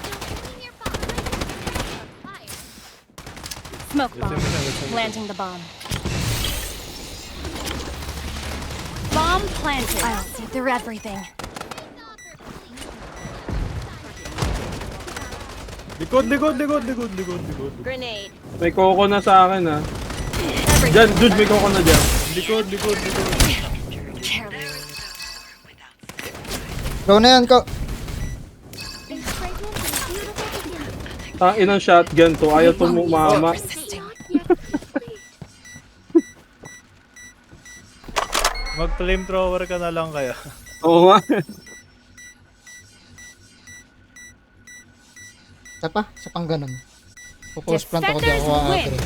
Building your fire! Fire! Smoke Gusto mo bomb. siya, gusto mo siya. Planting the bomb. Bomb planted. I'll see through everything. Likod, likod, likod, likod, likod, likod. Grenade. May koko na sa akin, ah. Everything Diyan, Jude, may koko na dyan. Likod, likod, likod. careless. Go na yan, go. A pregnant and beautiful beginning. Ang inang shotgun to. Ayaw to mumama. Resisting. Not yet complete. Mag-flamethrower ka na lang kaya. Oo nga. Isa pa? Isa pang ganun. Pupulse plant ako di ako Defenders win. agree.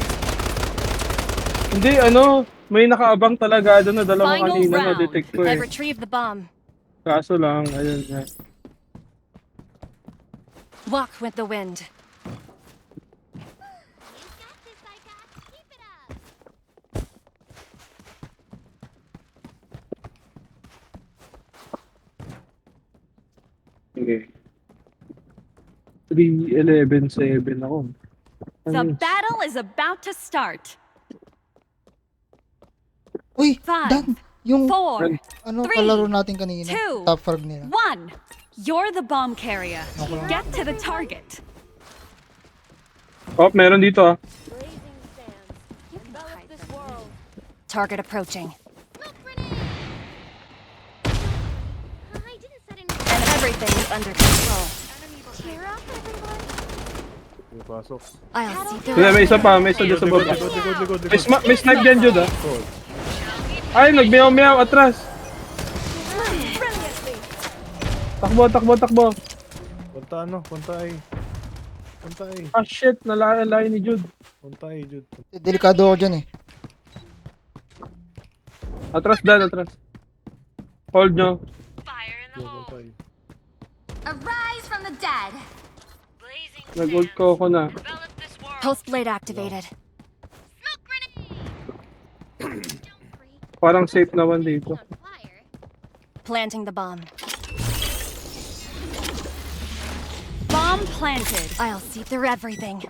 Hindi, ano. May nakaabang talaga doon na dalawang Final kanina round. na-detect ko I've eh. retrieved the bomb. Kaso lang, ayun nga. Walk with the wind. You got this, I got. Keep it up. Okay. 3-11-7 ako. The Ano? battle is about to start. Uy, 5, Dan. Yung 4, ano Three, kalaro natin kanina, two, top frag nila. 1. You're the bomb carrier. Get to the target. Oh, meron dito ah. Blazing sands. Envelop this world. Target approaching. Smoke grenade! I didn't set any. And everything is under control. Cheer up, everyone. May pasok. I'll see Hindi, may isa pa. May isa dyan sa Likod, baba. likod, likod, likod, May, likod. may snipe dyan, Jude ah. Likod. Ay, nagmeow-meow atras. Takbo, takbo, takbo. Punta ano? Punta ay. Punta ay. Ah, shit. Nalayan ni Jude. Punta ay, Jude. Delikado ako dyan eh. Atras, Dan, atras. Hold nyo. Jude, punta ay. Arise from the dead. Nag-ult ko ako na. Pulse blade activated. Smoke grenade! Don't freak. Parang safe naman dito. On fire. Planting the bomb. Bomb planted. I'll see through everything.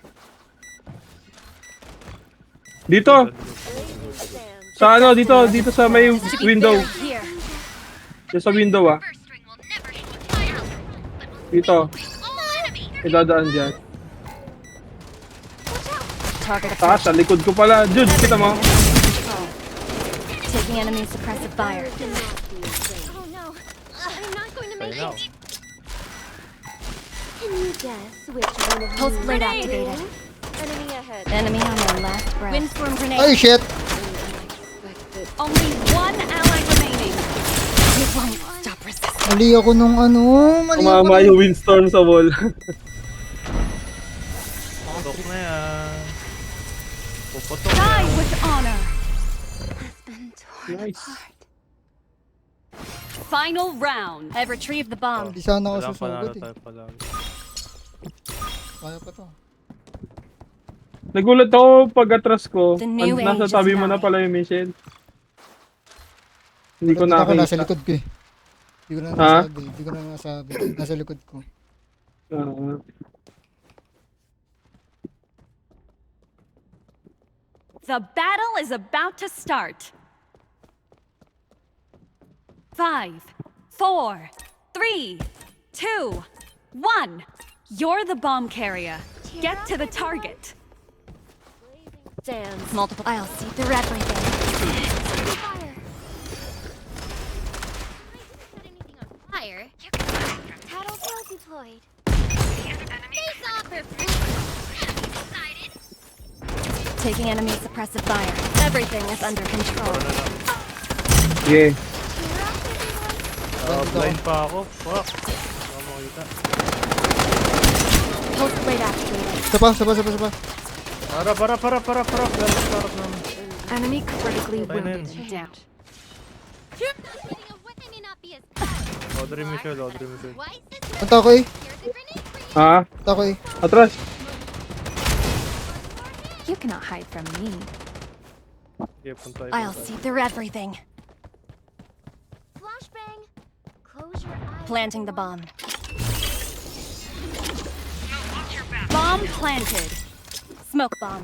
Dito. Blazing sands. Sa ano, dito sa may window. Here. Dito sa window ah. First string will never shoot fire. But we'll Dito. all enemy. Idadaan dyan. Target Taas, sa likod ko pala. Jude, kita mo. control. Taking enemy suppressive fire. Oh no. I'm not going to make Tayo na. it. Can you guess which one of Pulse you? blade activated. Enemy ahead. Enemy on their last breath. Windstorm grenade. Ay, shit! Only one ally remaining. You won't stop resisting. Mali ako nung ano, mali ako Tumama yung windstorm sa wall. Putok na yan. Puputok. Die with honor. Nice. Final round. I've retrieved the bomb. Di sana ako Walang panalo susugod eh. tayo pala. Kaya pa to. Nagulat ako pag atras ko. The new Nasa age tabi is mo na nigh. pala yung mission. Hindi ko Ako nasa nakita. likod ko eh. Hindi ko na Ha? nasabi. Hindi ko na nasabi. Nasa likod ko. Ah. The battle is about to start. 5, 4, 3, 2, 1. You're the bomb carrier. Get to the target. Sands. Multiple. I'll see through everything. Fire. I didn't set anything on fire. You can run from Tattle tail deployed. Face off or decided. Taking enemy suppressive fire. Everything is under control. Yeah. Blind pa ako. Fuck. Hindi ako makita. Pulse blade activated. Sapa. Para. Para naman. Enemy critically Patay na wounded. yun. Down. Getting away may not be as bad. Audrey Michelle. Why is this? Punta ako eh. Here's a grenade for you. Ha? Punta ako eh. Atras. You cannot hide from me. Okay, punta I'll see through everything. Flashbang. Close your eyes. Planting the everyone. bomb. Bomb planted. Smoke bomb.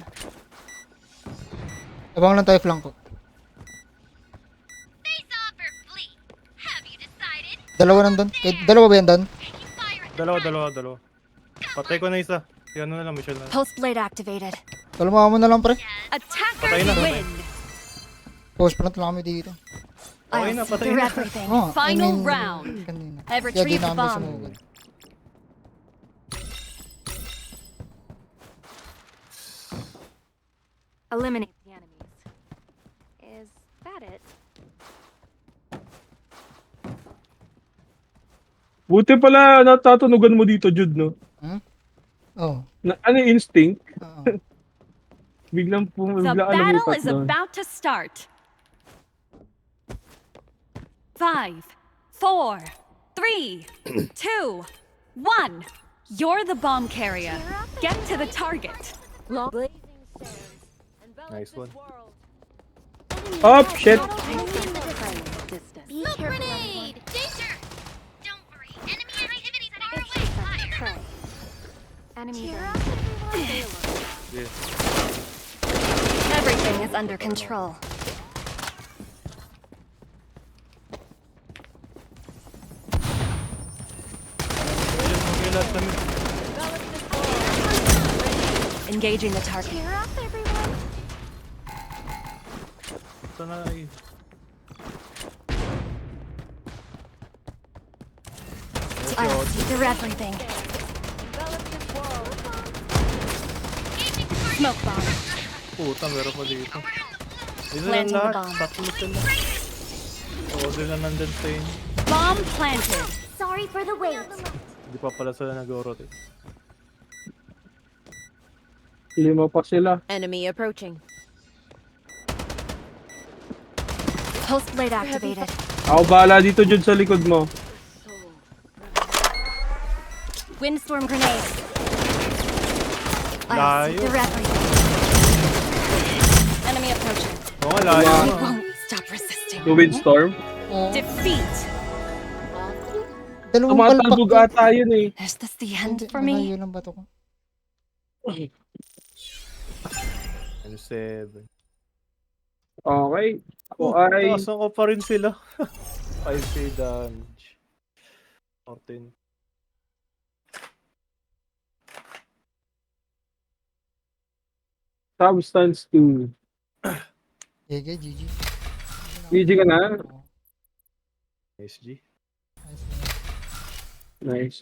Abang lang tayo flank ko. Face off or flee. Have you decided? Dalawa nandun. Dalawa ba yan dan? You fire at the Dalawa. Patay ko na isa. Si ano na lang, Michelle na. Pulse blade activated. Kalma mo na lang pre. Patay Attackers na. win. Post plant lang kami dito. Okay I'll na, see patay through na. everything. Oh, Final round. Kanina. I've Kaya di retrieved the namin bomb. sumugod. Eliminate the enemies. Is that it? Buti pala natatunugan mo dito, Jude, no? Oh. Ano yung instinct? Oo. The Biglang battle lumipat is doon. about to start. 5, 4, 3, 2, 1. You're the bomb carrier. Get to the target. Blazing sands. Envelop Nice this one. world. Oh, shit. Be careful, grenade. Danger. Don't worry. Enemy activities far away. Fire. Enemies Cheer are up, everyone. Yes. Everything is under control. nyo lahat sa mid. Engaging the target. Cheer up, everyone. Ito na eh. I'll see through everything. Envelop this wall. Smoke bomb. Puta, meron pa dito. Dito lang Planting the lahat. bomb. Tatlo sila. Oo, sila nandun sa inyo. Bomb planted. Sorry for the wait. Hindi pa pala sila nag-rotate. 5 pa sila. Enemy approaching. Pulse blade activated. Ako bahala dito, Jude, sa likod mo. Windstorm grenade. I'll see Layo. through everything. Enemy approaching. Oo nga, layo Wow. na. Won't stop resisting. To Windstorm. Oo. Defeat. Dalawang palpak. Tumatalbog ata yun eh. Is this the end Hindi, for me? malayo lang bato ko. M7. Okay. Ako Oh, ay... taasan ko pa rin sila. 5k damage. 14. Substance 2. GG, GG. GG ka na? Oo, SG. ayos na. Nice.